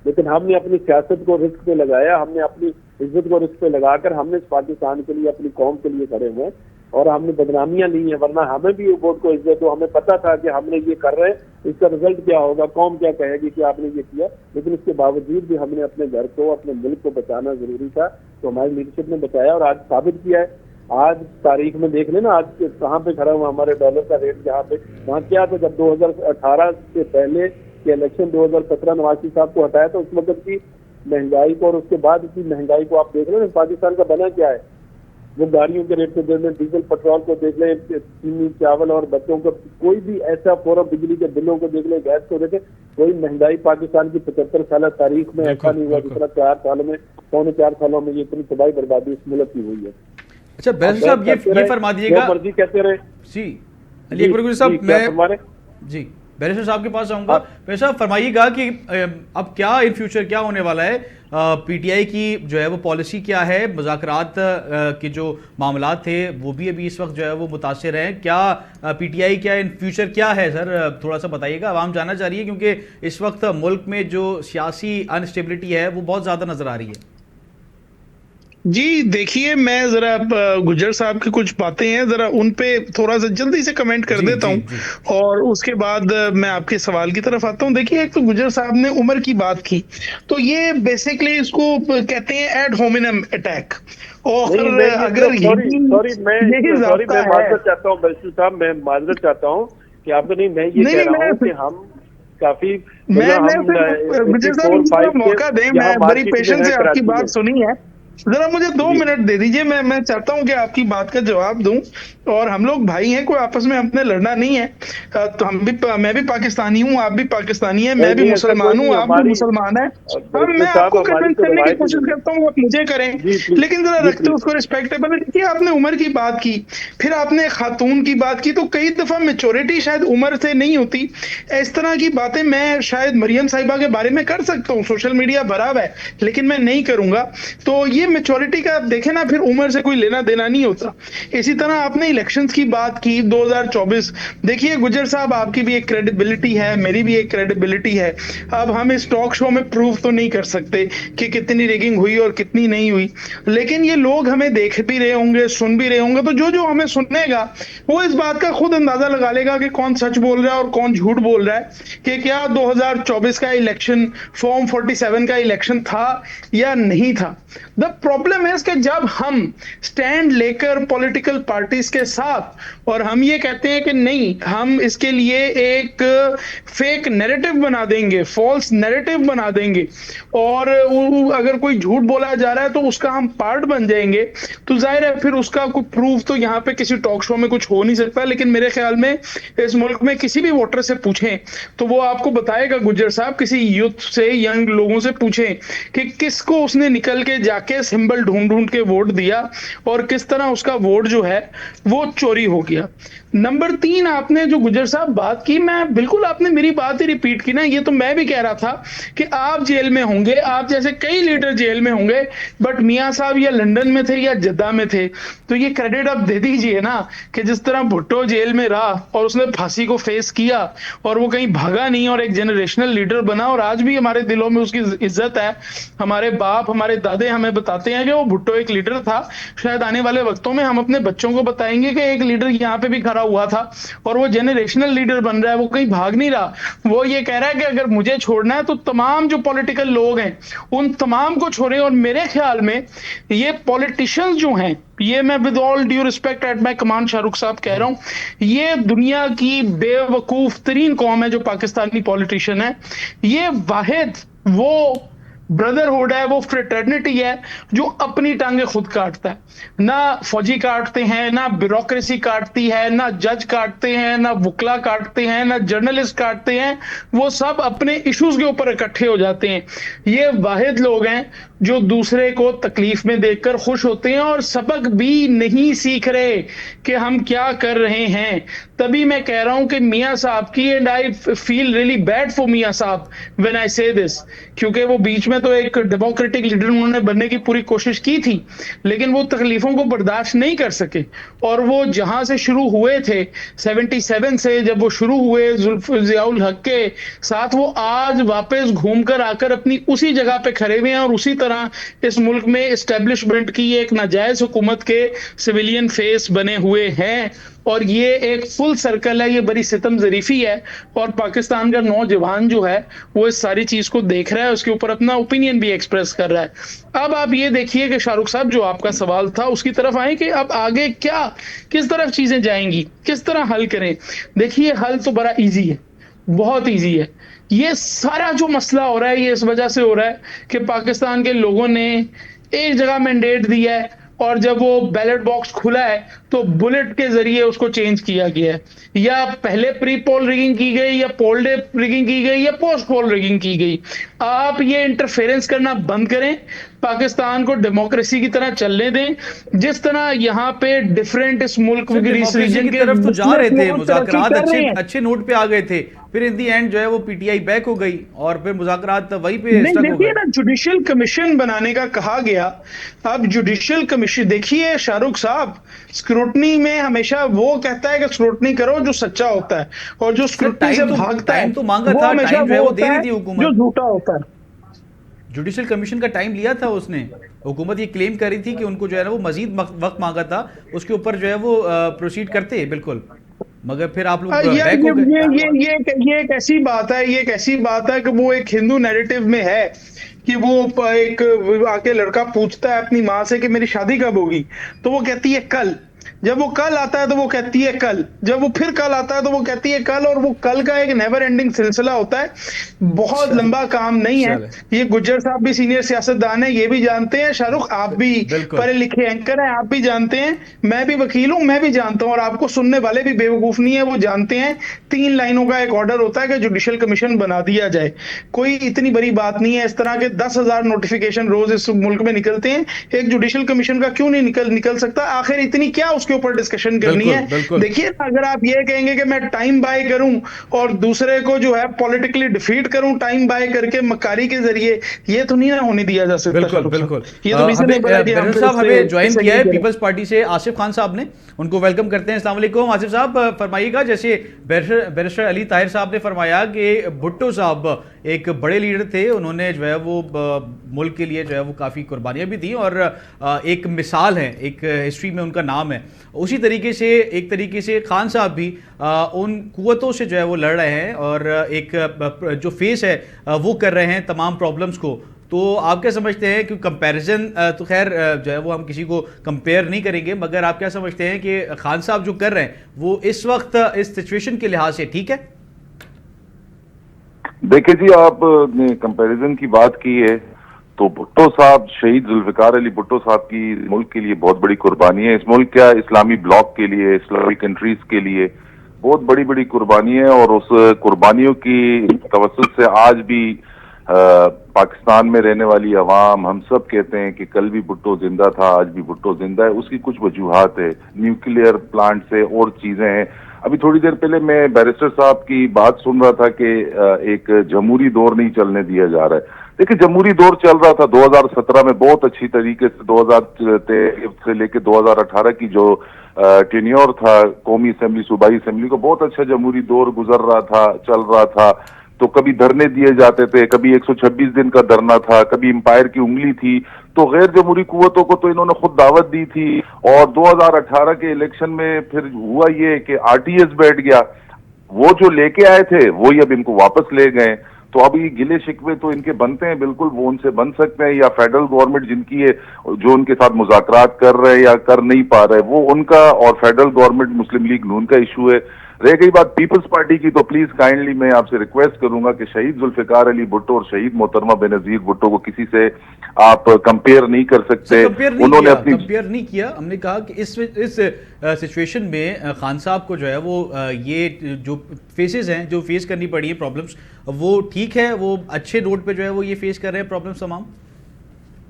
लेकिन हमने अपनी सियासत को रिस्क पे लगाया, हमने अपनी इज्जत को रिस्क पे लगाकर हमने इस पाकिस्तान के लिए, अपनी कौम के लिए खड़े हुए और हमने बदनामियां ली हैं। वरना हमें भी वोट को इज्जत दो, हमें पता था कि हमने ये कर रहे हैं, इसका रिजल्ट क्या होगा, कौम क्या कहेगी कि आपने ये किया। लेकिन इसके बावजूद भी हमने अपने घर को, अपने मुल्क को बचाना जरूरी था, तो हमारी लीडरशिप ने बचाया और आज साबित किया है। आज तारीख में देख लेना, आज कहाँ पे खड़ा हुआ हमारे डॉलर का रेट, जहाँ पे वहाँ क्या था जब 2018 से पहले के इलेक्शन 2017 नवाज शरीफ साहब को हटाया तो उस वक्त की महंगाई को और उसके बाद की महंगाई को आप देख लें, पाकिस्तान का बना क्या है। वो गाड़ियों के रेट को देख लें, डीजल पेट्रोल को देख लें, चीनी चावल और बच्चों को कोई भी ऐसा फोरम, बिजली के बिलों को देख लें, गैस को देखें, कोई महंगाई पाकिस्तान की 75 साल तारीख में ऐसा नहीं हुआ जितना 4 सालों में, 4.25 सालों में ये इतनी तबाही बर्बादी इस मुल्क की हुई है। अच्छा बैरिस्टर साहब ये फरमा दीजिएगा, मर्जी कहते रहे जी। अली अकबर गुजर साहब, मैं जी बैरिस्टर साहब के पास आऊंगा। बैरिस्टर साहब फरमाइएगा कि अब क्या इन फ्यूचर क्या होने वाला है, पीटीआई की जो है वो पॉलिसी क्या है, मुज़ाकरात के जो मामला थे वो भी अभी इस वक्त जो है वो मुतासिर हैं, क्या पीटीआई क्या इन फ्यूचर क्या है सर, थोड़ा सा बताइएगा, आवाम जानना चाह रही है क्योंकि इस वक्त मुल्क में जो सियासी अनस्टेबिलिटी है वो बहुत ज़्यादा नज़र आ रही है। जी देखिए, मैं जरा गुजर साहब की कुछ बातें हैं, जरा उन पे थोड़ा सा जल्दी से कमेंट कर देता हूं और उसके बाद मैं आपके सवाल की तरफ आता हूं। देखिए, एक तो गुजर साहब ने उम्र की बात की, तो ये बेसिकली इसको कहते हैं एड होमिनम अटैक। और अगर मैं माजरत चाहता हूँ बैरिस्टर साहब, मैं माजरत चाहता हूँ कि आपको नहीं, मैं ये कह रहा हूँ कि हम काफी मौका दें, मैं बड़ी पेशेंस से आपकी बात सुनी है। जरा मुझे 2 मिनट दे दीजिए, मैं चाहता हूं कि आपकी बात का जवाब दूं। और हम लोग भाई हैं, कोई आपस में हमने लड़ना नहीं है। तो मैं भी पाकिस्तानी हूँ, आप भी पाकिस्तानी हैं, मैं भी नहीं, ऐसा कोई मुसलमान हूँ, नहीं, आप भी हमारी मुसलमान हैं। हम तो मैं साहब आपको हमारी कन्विंस तो करने की रवायत ही कोशिश नहीं करता हूँ, आप मुझे करें। है। जी प्लीज, लेकिन जरा जी रखते प्लीज। उसको रिस्पेक्टेबल। देखिए, आपने उम्र की बात की, फिर आपने खातून की बात की, तो कई दफा मेच्योरिटी शायद उम्र से नहीं होती। इस तरह की बातें मैं शायद मरियम साहिबा के बारे में कर सकता हूँ, सोशल मीडिया भरा हुआ है, लेकिन मैं नहीं करूंगा। तो ये मेच्योरिटी का देखे ना, फिर उम्र से कोई लेना देना नहीं होता। इसी तरह आपने इलेक्शंस की बात की 2024। देखिए गुज्जर साहब, आपकी भी एक क्रेडिबिलिटी है, मेरी भी एक क्रेडिबिलिटी है। अब हम इस टॉक शो में प्रूव तो नहीं कर सकते कि कितनी रिगिंग हुई और कितनी नहीं हुई, लेकिन ये लोग हमें देख भी रहे होंगे, सुन भी रहे होंगे, तो जो जो हमें सुनेगा वो इस बात का खुद अंदाजा लगा लेगा कि कौन सच बोल रहा है और कौन झूठ बोल रहा है, कि क्या 2024 का इलेक्शन फॉर्म 47 का इलेक्शन था या नहीं था। द प्रॉब्लम है कि जब हम स्टैंड लेकर पॉलिटिकल पार्टीज के साथ और हम ये कहते हैं कि नहीं, हम इसके लिए एक फेक नैरेटिव बना देंगे, फॉल्स नैरेटिव बना देंगे, और अगर कोई झूठ बोला जा रहा है तो उसका हम पार्ट बन जाएंगे, तो जाहिर है फिर उसका कोई प्रूफ तो यहाँ पे किसी टॉक शो में कुछ हो नहीं सकता। लेकिन मेरे ख्याल में इस मुल्क में किसी भी वोटर से पूछें तो वो आपको बताएगा, गुज्जर साहब, किसी यूथ से, यंग लोगों से पूछें कि किसको उसने निकल के जाके सिंबल ढूंढ ढूंढ के वोट दिया और किस तरह उसका वोट जो है वो चोरी हो गया। नंबर 3, आपने जो गुज्जर साहब बात की, मैं बिल्कुल, आपने मेरी बात ही रिपीट की ना। ये तो मैं भी कह रहा था कि आप जेल में होंगे, आप जैसे कई लीडर जेल में होंगे, बट मियां साहब या लंदन में थे या जद्दा में थे, तो ये क्रेडिट आप दे दीजिए ना कि जिस तरह भुट्टो जेल में रहा और उसने फांसी को फेस किया और वो कहीं भागा नहीं और एक जनरेशनल लीडर बना, और आज भी हमारे दिलों में उसकी इज्जत है। हमारे बाप, हमारे दादे हमें बताते हैं कि वो भुट्टो एक लीडर था। शायद आने वाले वक्तों में हम अपने बच्चों को बताएंगे कि एक लीडर यहाँ पे भी खड़ा हुआ था और वो जनरेशनल लीडर बन रहा है, वो कहीं भाग नहीं रहा। वो ये कह रहा है कि अगर मुझे छोड़ना है तो तमाम जो पॉलिटिकल लोग हैं उन तमाम को छोड़ें। और मेरे ख्याल में ये पॉलिटिशियंस जो हैं, ये मैं with all due respect at my command Shahrukh साहब कह रहा हूं, ये दुनिया की बेवकूफ तरीन कौम है जो पाकिस्तानी पॉलिटिशियन है। ये वाहिद वो ब्रदरहुड है, वो फ्रेटर्निटी है जो अपनी टांगे खुद काटता है। ना फौजी काटते हैं, ना ब्यूरोक्रेसी काटती है, ना जज काटते हैं, ना वकला काटते हैं, ना जर्नलिस्ट काटते हैं। वो सब अपने इश्यूज के ऊपर इकट्ठे हो जाते हैं। ये वाहिद लोग हैं जो दूसरे को तकलीफ में देखकर खुश होते हैं और सबक भी नहीं सीख रहे कि हम क्या कर रहे हैं। तभी मैं कह रहा हूं कि मियां साहब की, and I feel really bad for मियां साहब व्हेन आई से दिस, क्योंकि वो बीच में तो एक डेमोक्रेटिक लीडर उन्होंने बनने की पूरी कोशिश की थी, लेकिन वो तकलीफों को बर्दाश्त नहीं कर सके। और वो जहां से शुरू हुए थे 77 से, जब वो शुरू हुए जुल्फियाउल हक के साथ, वो आज वापस घूमकर आकर अपनी उसी जगह पे खड़े हुए हैं और उसी तरह इस मुल्क में एस्टेब्लिशमेंट की एक नाजायज हुकूमत के सिविलियन फेस बने हुए हैं। और ये एक फुल सर्कल है, ये बड़ी सितम जरीफी है। और पाकिस्तान का नौजवान जो है वो इस सारी चीज को देख रहा है, उसके ऊपर अपना ओपिनियन भी एक्सप्रेस कर रहा है। अब आप ये देखिए कि शाहरुख साहब, जो आपका सवाल था उसकी तरफ आए कि अब आगे क्या, किस तरफ चीजें जाएंगी, किस तरह हल करें। देखिए, हल तो बड़ा इजी है, बहुत इजी है। ये सारा जो मसला हो रहा है ये इस वजह से हो रहा है कि पाकिस्तान के लोगों ने एक जगह मैंडेट दिया है और जब वो बैलेट बॉक्स खुला है तो बुलेट के जरिए उसको चेंज किया गया है, या पहले प्री पोल रिगिंग की गई, या पोल डे रिगिंग की गई, या पोस्ट पोल रिगिंग की गई। आप ये इंटरफेरेंस करना बंद करें, पाकिस्तान को डेमोक्रेसी की तरह चलने दें, जिस तरह यहाँ पे डिफरेंट इस मुल्क रीजन की तरफ तो जा रहे थे, मुज़ाकरात अच्छे नोट पे आ गए थे, फिर इन दी एंड जो है वो पीटीआई बैक हो गई और फिर मुज़ाकरात वहीं पे स्टक हो गए। ना, जुडिशियल कमीशन बनाने का कहा गया। अब जुडिशियल कमीशन, देखिए शाहरुख साहब, स्क्रूटनी में हमेशा वो कहता है कि स्क्रूटनी करो जो सच्चा होता है, और जो स्क्रूटनी से भागता है तो मांगा था, टाइम जो है वो दे रही थी हुकूमत, जो झूठा होता है। जुडिशियल कमीशन का टाइम लिया था उसने, हुकूमत ये क्लेम कर रही थी कि उनको जो है ना वो मजीद वक्त मांगा था, उसके ऊपर जो है वो प्रोसीड करते बिल्कुल, मगर फिर आप लोग बैक हो गए। ये एक ऐसी बात है, ये एक ऐसी बात है कि वो एक हिंदू नैरेटिव में है कि वो एक आके लड़का पूछता है अपनी माँ से कि मेरी शादी कब होगी, तो वो कहती है कल। जब वो कल आता है तो वो कहती है कल, जब वो फिर कल आता है तो वो कहती है कल, और वो कल का एक नेवर एंडिंग सिलसिला होता है। बहुत लंबा काम नहीं है ये। गुज्जर साहब भी सीनियर सियासतदान है, ये भी जानते हैं। शाहरुख, आप भी पढ़े लिखे एंकर हैं, आप भी जानते हैं। मैं भी वकील हूं, मैं भी जानता हूं, और आपको सुनने वाले भी बेवकूफ नहीं है, वो जानते हैं। 3 लाइनों का एक ऑर्डर होता है कि जुडिशियल कमीशन बना दिया जाए। कोई इतनी बड़ी बात नहीं है। इस तरह के 10,000 नोटिफिकेशन रोज इस मुल्क में निकलते हैं, एक जुडिशियल कमीशन का क्यों नहीं निकल सकता? आखिर इतनी क्या उसके ऊपर डिस्कशन करनी है? देखिए, अगर आप ये कहेंगे कि मैं टाइम बाय करूं और दूसरे को जो है पॉलिटिकली डिफीट करूं टाइम बाय करके मक्कारी के जरिए, ये तो नहीं ना होने दिया जा सकता। बिल्कुल। ये तो साहब हमें ज्वाइन किया है पीपल्स पार्टी से आसिफ खान साहब ने, उनको वेलकम करते हैं। अस्सलाम वालेकुम आसिफ साहब, फरमाइएगा। जैसे बैरिस्टर अली ताहिर साहब ने फरमाया कि भुट्टो साहब एक बड़े लीडर थे, उन्होंने जो है वो मुल्क के लिए जो है वो काफ़ी कुर्बानियाँ भी दी और एक मिसाल है, एक हिस्ट्री में उनका नाम है। उसी तरीके से एक तरीके से खान साहब भी उन कुव्वतों से जो है वो लड़ रहे हैं और एक जो फेस है वो कर रहे हैं तमाम प्रॉब्लम्स को। तो आप क्या समझते हैं कि कंपैरिजन तो खैर जो है वो हम किसी को कंपेयर नहीं करेंगे, मगर आप क्या समझते हैं कि खान साहब जो कर रहे हैं वो इस वक्त इस सिचुएशन के लिहाज से ठीक है? देखिए जी, आपने कंपैरिजन की बात की है तो भुट्टो साहब, शहीद जुल्फिकार अली भुट्टो साहब की मुल्क के लिए बहुत बड़ी कुर्बानी है। इस मुल्क क्या इस्लामी ब्लॉक के लिए, इस्लामी कंट्रीज के लिए बहुत बड़ी बड़ी कुर्बानी है, और उस कुर्बानियों की तवज्जुह से आज भी पाकिस्तान में रहने वाली अवाम, हम सब कहते हैं कि कल भी भुट्टो जिंदा था, आज भी भुट्टो जिंदा है। उसकी कुछ वजूहात है, न्यूक्लियर प्लांट से और चीजें हैं। अभी थोड़ी देर पहले मैं बैरिस्टर साहब की बात सुन रहा था कि एक जमहूरी दौर नहीं चलने दिया जा रहा है। देखिए, जमहूरी दौर चल रहा था 2017 में बहुत अच्छी तरीके से। 2013 से लेकर 2018 की जो टेन्योर था कौमी असेंबली, सूबाई असेंबली को, बहुत अच्छा जमहूरी दौर गुजर रहा था, चल रहा था। तो कभी धरने दिए जाते थे, कभी 126 दिन का धरना था, कभी एम्पायर की उंगली थी। तो गैर जमहूरी कुव्वतों को तो इन्होंने खुद दावत दी थी। और 2018 के इलेक्शन में फिर हुआ ये कि आरटीएस बैठ गया। वो जो लेके आए थे वही अब इनको वापस ले गए। तो अब ये गिले शिकवे तो इनके बनते हैं, बिल्कुल वो उनसे बन सकते हैं, या फेडरल गवर्नमेंट जिनकी है जो उनके साथ मुज़ाकरात कर रहे हैं या कर नहीं पा रहे वो उनका, और फेडरल गवर्नमेंट मुस्लिम लीग नून का इशू है। रह गई बात पीपल्स पार्टी की, तो प्लीज काइंडली मैं आपसे रिक्वेस्ट करूंगा कि शहीद जुल्फिकार अली भुट्टो और शहीद मोहतरमा बेनजीर भुट्टो को किसी से आप कंपेयर नहीं कर सकते। उन्होंने कंपेयर नहीं किया। हमने कहा कि इस सिचुएशन में खान साहब को जो है वो ये जो फेसेस हैं, जो फेस करनी पड़ी है प्रॉब्लम्स, वो ठीक है, वो अच्छे रोड पे जो है वो ये फेस कर रहे हैं प्रॉब्लम्स तमाम,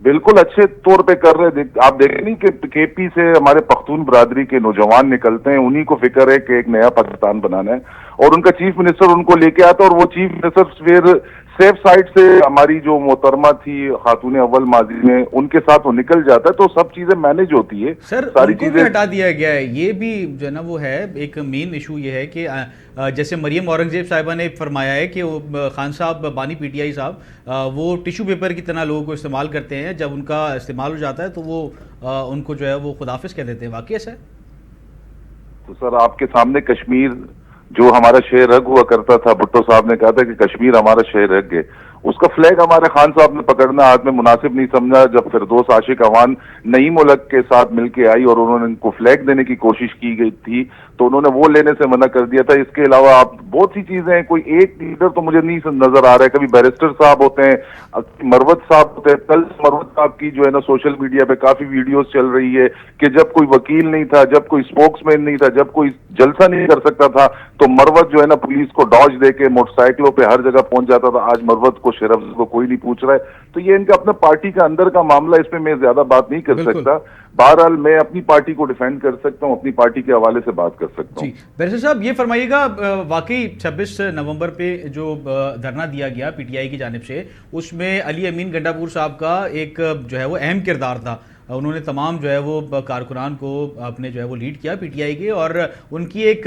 बिल्कुल अच्छे तौर पे कर रहे। आप देखें नहीं कि केपी से हमारे पख्तून बरादरी के नौजवान निकलते हैं, उन्हीं को फिक्र है कि एक नया पाकिस्तान बनाना है, और उनका चीफ मिनिस्टर उनको लेके आता है, और वो चीफ मिनिस्टर फिर सेफ साइड से हमारी जो मोहतरमा थी खातून अव्वल माजी में, उनके साथ वो निकल जाता है। तो सब चीजें मैनेज होती है। सर, सारी चीजें हटा दिया गया है। ये भी जो है ना वो है एक मेन इशू ये है कि जैसे मरियम औरंगजेब साहिबा ने फरमाया है कि खान साहब, बानी पीटीआई साहब, वो टिश्यू पेपर की तरह लोगों को इस्तेमाल करते हैं। जब उनका इस्तेमाल हो जाता है तो वो उनको जो है वो खुदाफिज कह देते हैं। वाकई ऐसा है? तो सर, आपके सामने कश्मीर जो हमारा शेर हक हुआ करता था, भुट्टो साहब ने कहा था कि कश्मीर हमारा शेर हक है, उसका फ्लैग हमारे खान साहब ने पकड़ना हाथ में मुनासिब नहीं समझा। जब फिरदौस आशिक अवान नई मुल्क के साथ मिलके आई और उन्होंने उनको फ्लैग देने की कोशिश की गई थी तो उन्होंने वो लेने से मना कर दिया था। इसके अलावा आप बहुत सी चीजें हैं, कोई एक लीडर तो मुझे नहीं नजर आ रहा है। कभी बैरिस्टर साहब होते हैं, मरवत साहब होते हैं। कल मरवत साहब की जो है ना सोशल मीडिया पे काफी वीडियोस चल रही है कि जब कोई वकील नहीं था, जब कोई स्पोक्समैन नहीं था, जब कोई जलसा नहीं कर सकता था, तो मरवत जो है ना पुलिस को डॉज देके मोटरसाइकिलों पे हर जगह पहुंच जाता था। आज मरवत को, शरफ को कोई नहीं पूछ रहा है। तो ये इनका अपना पार्टी का अंदर का मामला, इसमें मैं ज्यादा बात नहीं कर सकता। बहरहाल मैं अपनी पार्टी को डिफेंड कर सकता हूं, अपनी पार्टी के हवाले से बात कर सकता हूं। बैरिस्टर साहब, ये फरमाइएगा, वाकई 26 नवंबर पे जो धरना दिया गया पीटीआई की जानिब से, उसमें अली अमीन गंडापुर साहब का एक जो है वो अहम किरदार था। उन्होंने तमाम जो है वो कारकुनान को अपने जो है वो लीड किया पीटीआई के, और उनकी एक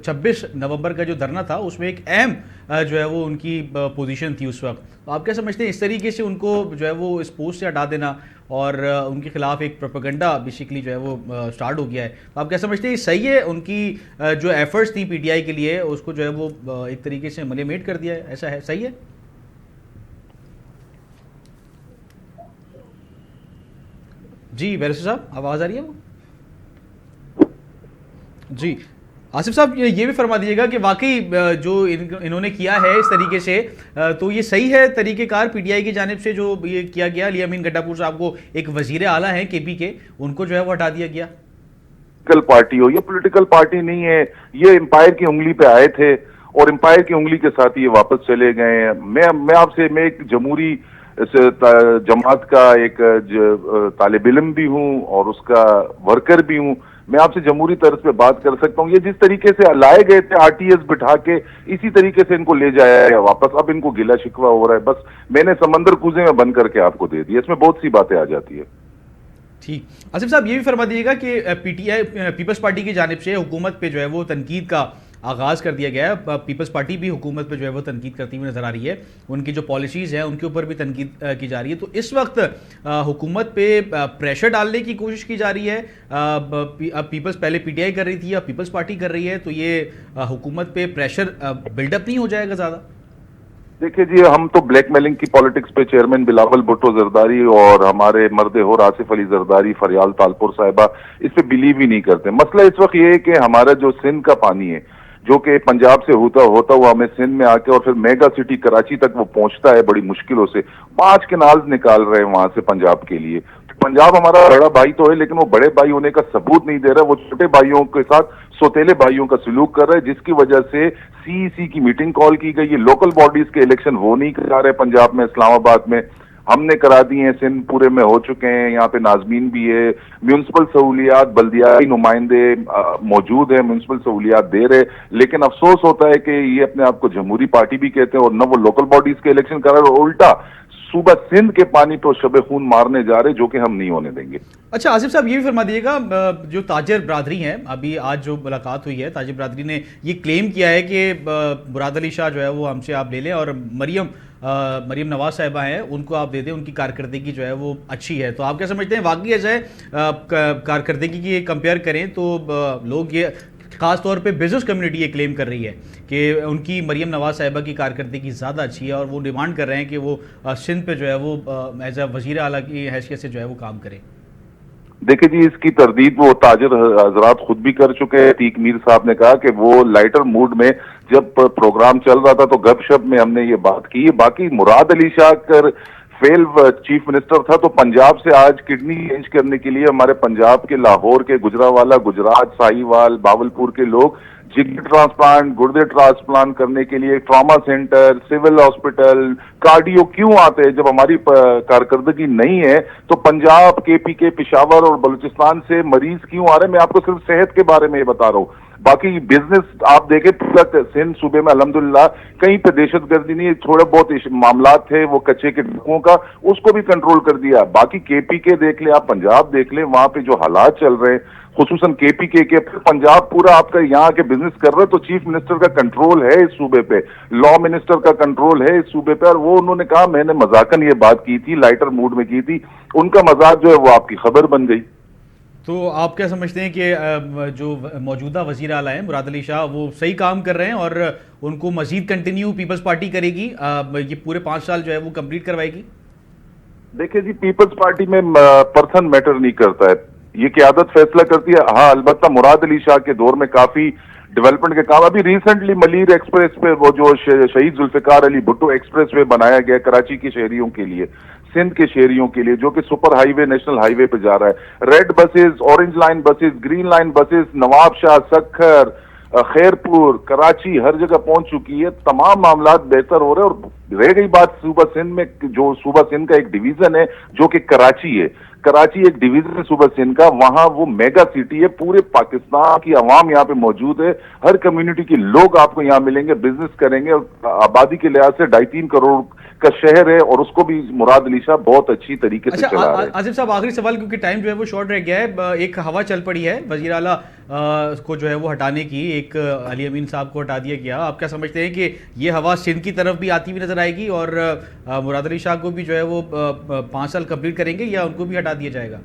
26 नवंबर का जो धरना था उसमें एक अहम जो है वो उनकी पोजीशन थी उस वक्त। तो आप क्या समझते हैं इस तरीके से उनको जो है वो इस पोस्ट से हटा देना और उनके खिलाफ एक प्रोपेगेंडा बेसिकली जो है वो स्टार्ट हो गया है, तो आप क्या समझते हैं सही है? उनकी जो एफर्ट्स थी पीटीआई के लिए उसको जो है वो एक तरीके से मलेमेट कर दिया है, ऐसा है, सही है? जी बैरिस्टर साहब, आवाज आ रही है? वो जी आसिफ साहब, ये भी फरमा दीजिएगा कि वाकई जो इन्होंने किया है इस तरीके से, तो ये सही है तरीकेकार पीटीआई की जानिब से जो ये किया गया? अली अमीन गड्ढापुर साहब को, एक वजीर आला हैं केपी के, उनको जो है वो हटा दिया गया। पॉलिटिकल पार्टी हो, ये पॉलिटिकल पार्टी नहीं है, ये एम्पायर की उंगली पे आए थे और एम्पायर की उंगली के साथ ये वापस चले गए हैं। मैं एक जमहूरी जमात का एक तालिब इल्म भी हूं और उसका वर्कर भी हूं। मैं आपसे जमहूरी तर्ज पे बात कर सकता हूं। ये जिस तरीके से लाए गए थे आरटीएस बिठा के, इसी तरीके से इनको ले जाया है वापस। अब इनको गिला शिकवा हो रहा है, बस मैंने समंदर कूजे में बंद करके आपको दे दिया। इसमें बहुत सी बातें आ जाती है। ठीक, आसिफ साहब ये भी फरमा दीजिएगा कि पीटीआई पीपल्स पार्टी की जानिब से हुकूमत पे जो है वो तनकीद का आगाज़ कर दिया गया है। पीपल्स पार्टी भी हुकूमत पे जो है वो तनकीद करती हुई नजर आ रही है, उनकी जो पॉलिसीज़ हैं उनके ऊपर भी तनकीद की जा रही है। तो इस वक्त हुकूमत पे प्रेशर डालने की कोशिश की जा रही है। अब पीपल्स, पहले पीटीआई कर रही थी, अब पीपल्स पार्टी कर रही है, तो ये हुकूमत पे प्रेशर बिल्डअप नहीं हो जाएगा ज़्यादा? देखिए जी, हम तो ब्लैकमेलिंग की पॉलिटिक्स पे चेयरमैन बिलावल भुट्टो जरदारी और हमारे मर्दे होर आसिफ अली जरदारी, फरियाल तालपुर साहिबा इस पे बिलीव ही नहीं करते। मसला इस वक्त ये है कि हमारा जो सिंध का पानी है, जो कि पंजाब से होता हुआ हमें सिंध में आके और फिर मेगा सिटी कराची तक वो पहुंचता है बड़ी मुश्किलों से। 5 कैनाल्स निकाल रहे हैं वहां से पंजाब के लिए। पंजाब हमारा बड़ा भाई तो है, लेकिन वो बड़े भाई होने का सबूत नहीं दे रहा। वो छोटे भाइयों के साथ सौतेले भाइयों का सलूक कर रहा है, जिसकी वजह से सीईसी की मीटिंग कॉल की गई है। लोकल बॉडीज के इलेक्शन वो नहीं करा रहे पंजाब में, इस्लामाबाद में हमने करा दिए हैं, सिंध पूरे में हो चुके हैं। यहाँ पे नाजमीन भी है, म्यूनसिपल सहूलियात, बल्दियाई नुमाइंदे मौजूद है, म्यूनसिपल सहूलियात दे रहे। लेकिन अफसोस होता है कि ये अपने आप को जमहूरी पार्टी भी कहते हैं और न वो लोकल बॉडीज के इलेक्शन करा रहे, और उल्टा सूबा सिंध के पानी पे शबे खून मारने जा रहे, जो कि हम नहीं होने देंगे। अच्छा आसिफ साहब, ये भी फरमा दीजिएगा, जो ताजिर बरादरी हैं, अभी आज जो मुलाकात हुई है, ताजिर बरादरी ने ये क्लेम किया है कि मुराद अली शाह जो है वो हमसे आप ले लें और मरियम नवाज साहिबा हैं उनको आप दे दें, उनकी कारकर्दगी जो है वो अच्छी है। तो आप क्या समझते हैं, वाकई ऐसा है? कारकर्दगी की कंपेयर करें तो लोग ये खास तौर पे बिजनेस कम्युनिटी ये क्लेम कर रही है कि उनकी मरियम नवाज साहिबा की कारकर्दगी ज़्यादा अच्छी है और वो डिमांड कर रहे हैं कि वो सिंध पे जो है वो एज अ वजीर आला की हैसियत से जो है वो काम करें। देखिए जी, इसकी तरदीद वो ताजिर हजरात खुद भी कर चुके हैं। तीक मीर साहब ने कहा कि वो लाइटर मूड में जब प्रोग्राम चल रहा था तो गपशप में हमने ये बात की। बाकी मुराद अली शाह कर फेल चीफ मिनिस्टर था, तो पंजाब से आज किडनी चेंज करने के लिए हमारे पंजाब के लाहौर के, गुजरावाला, गुजरात, साहिवाल, बावलपुर के लोग जिगर ट्रांसप्लांट, गुर्दे ट्रांसप्लांट करने के लिए trauma centre, civil hospital, cardio क्यों आते हैं? जब हमारी कारकर्दगी नहीं है तो पंजाब, केपीके, पेशावर और बलूचिस्तान से मरीज क्यों आ रहे हैं? मैं आपको सिर्फ सेहत के बारे में ये बता रहा हूँ। बाकी बिजनेस आप देखें, पूरा सिंध सूबे में अल्हम्दुलिल्लाह कहीं पे दहशतगर्दी नहीं है। थोड़े बहुत मामला थे वो कच्चे के डकुओं का, उसको भी कंट्रोल कर दिया। बाकी केपीके देख ले, आप पंजाब देख ले, वहां पे जो हालात चल रहे हैं, खुसूसन केपीके के, पंजाब पूरा आपका यहाँ के बिजनेस कर रहा है, तो चीफ मिनिस्टर का कंट्रोल है इस सूबे पे, लॉ मिनिस्टर का कंट्रोल है इस सूबे पे। और वो उन्होंने कहा, मैंने मजाकन ये बात की थी, लाइटर मूड में की थी, उनका मजाक जो है वो आपकी खबर बन गई। तो आप क्या समझते हैं कि जो मौजूदा वजीर आला हैं मुराद अली शाह, वो सही काम कर रहे हैं और उनको मजीद कंटिन्यू पीपल्स पार्टी करेगी, ये पूरे 5 साल जो है वो कंप्लीट करवाएगी? देखिए जी, पीपल्स पार्टी में पर्सन मैटर नहीं करता है, ये क़यादत फैसला करती है। हाँ, अलबत्ता मुराद अली शाह के दौर में काफी डेवलपमेंट के काम, अभी रिसेंटली मलीर एक्सप्रेस पे वो जो शहीद जुल्फिकार अली भुट्टो एक्सप्रेस वे बनाया गया कराची के शहरियों के लिए, सिंध के शहरियों के लिए, जो कि सुपर हाईवे, नेशनल हाईवे पे जा रहा है। Red buses, orange line buses, green line buses Nawabshah, Sukkur, Khairpur, Karachi हर जगह पहुंच चुकी है। तमाम मामला बेहतर हो रहे हैं। और रह गई बात सूबा सिंध में, जो सूबा सिंध का एक डिवीजन है जो कि कराची है, कराची एक डिवीजन है सूबा सिंध का, वहां वो मेगा सिटी है, पूरे पाकिस्तान की आवाम यहाँ पे मौजूद है, हर कम्युनिटी के लोग आपको यहाँ मिलेंगे, बिजनेस करेंगे, और आबादी के लिहाज से 2.5-3 करोड़ का शहर है, और उसको भी मुराद अली शाह बहुत अच्छी तरीके से चला रहे हैं। आसिफ साहब, आखिरी सवाल, क्योंकि टाइम जो है वो शॉर्ट रह गया है, एक हवा चल पड़ी है वजीर आला को जो है वो हटाने की, एक अली अमीन साहब को हटा दिया गया। आप क्या समझते हैं कि ये हवा सिंध की तरफ भी आती हुई नजर आएगी और मुराद अली शाह को भी जो है वो 5 साल कंप्लीट करेंगे या उनको भी हटा दिया जाएगा?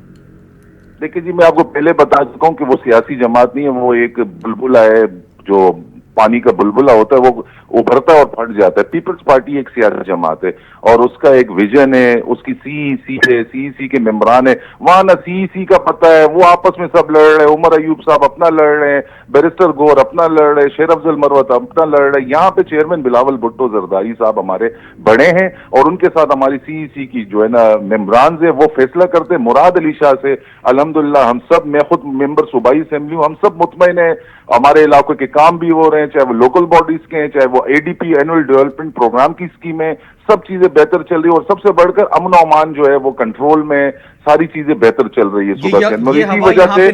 देखिए जी, मैं आपको पहले बता चुका हूँ कि वो सियासी जमात नहीं है, वो एक बुलबुल है जो पानी का बुलबुला होता है वो उभरता है और फट जाता है। पीपल्स पार्टी एक सियासी जमात है और उसका एक विजन है, उसकी सीईसी के मेंबरान है, वहां ना सीईसी का पता है, वो आपस में सब लड़ रहे हैं। उमर अयूब साहब अपना लड़ रहे हैं, बैरिस्टर गौर अपना लड़ रहे हैं, शेर अफजल मरवत अपना लड़ रहे हैं। यहाँ पे चेयरमैन बिलावल भुट्टो जरदारी साहब हमारे बड़े हैं और उनके साथ हमारी सीईसी की जो है ना मेंबरान है वो फैसला करते हैं। मुराद अली शाह से अल्हम्दुलिल्लाह हम सब, मैं खुद मेंबर सूबाई असेंबली हूँ, हम सब मुतमईन है, हमारे इलाके के काम भी हो रहे हैं, चाहे वो लोकल बॉडीज के हैं, चाहे वो एडीपी एनुअल डेवलपमेंट प्रोग्राम की स्कीम है, सब चीजें बेहतर चल रही है और सबसे बढ़कर अमन अमान जो है वो कंट्रोल में, सारी चीजें बेहतर चल रही है सुबह से। इसी वजह से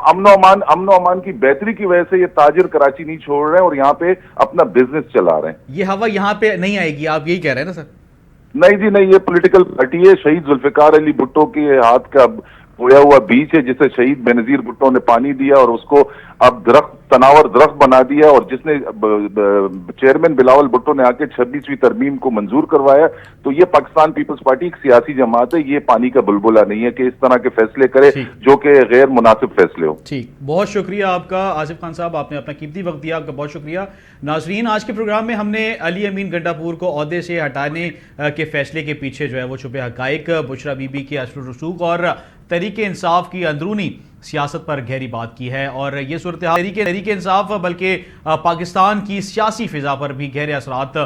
अमन अमान की बेहतरी की वजह से ये ताजिर कराची नहीं छोड़ रहे हैं और यहाँ पे अपना बिजनेस चला रहे हैं। ये हवा यहाँ पे नहीं आएगी, आप यही कह रहे हैं ना सर? नहीं जी नहीं, ये पॉलिटिकल पार्टी है, शहीद जुल्फिकार अली भुट्टो के हाथ का बोया हुआ बीज है जिसे शहीद बेनजीर भुट्टो ने पानी दिया और उसको अब तनावर दरख्त बना दिया और जिसने चेयरमैन बिलावल भुट्टो ने आके 26वीं तरमीम को मंजूर करवाया। तो ये पाकिस्तान पीपल्स पार्टी एक सियासी जमात है, ये पानी का बुलबुला नहीं है कि इस तरह के फैसले करे जो कि गैर मुनासिब फैसले हो। ठीक, बहुत शुक्रिया आपका आसिफ खान साहब, आपने अपना कीमती वक्त दिया, आपका बहुत शुक्रिया। नाजरीन, आज के प्रोग्राम में हमने अली अमीन गंडापुर को ओहदे से हटाने के फैसले के पीछे जो है वो छुपे हकाइक, बुशरा बीबी के असर रसूख और तहरीक इंसाफ की अंदरूनी सियासत पर गहरी बात की है और ये सूरत हाल तहरीक इंसाफ बल्कि पाकिस्तान की सियासी फिजा पर भी गहरे असरात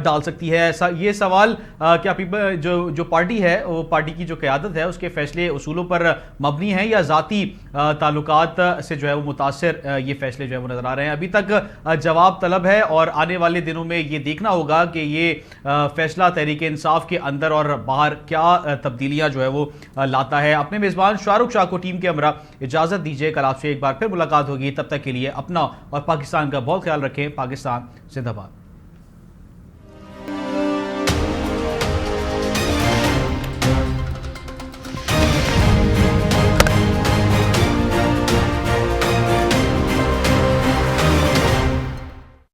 डाल सकती है। ये सवाल क्या जो पार्टी है वो पार्टी की जो क़यादत है उसके फैसले उसूलों पर मबनी है या ज़ाती ताल्लुकात से जो है वो मुतासर ये फैसले जो है वो नज़र आ रहे हैं? अभी तक जवाब तलब है और आने वाले दिनों में ये देखना होगा कि ये फैसला तहरीक इंसाफ के अंदर और बाहर क्या तब्दीलियाँ जो है वो लाता है। अपने मेज़बान शाहरुख शाह को टीम के हमरा इजाजत दीजिए, कल आपसे एक बार फिर मुलाकात होगी। तब तक के लिए अपना और पाकिस्तान का बहुत ख्याल रखें। पाकिस्तान जिंदाबाद।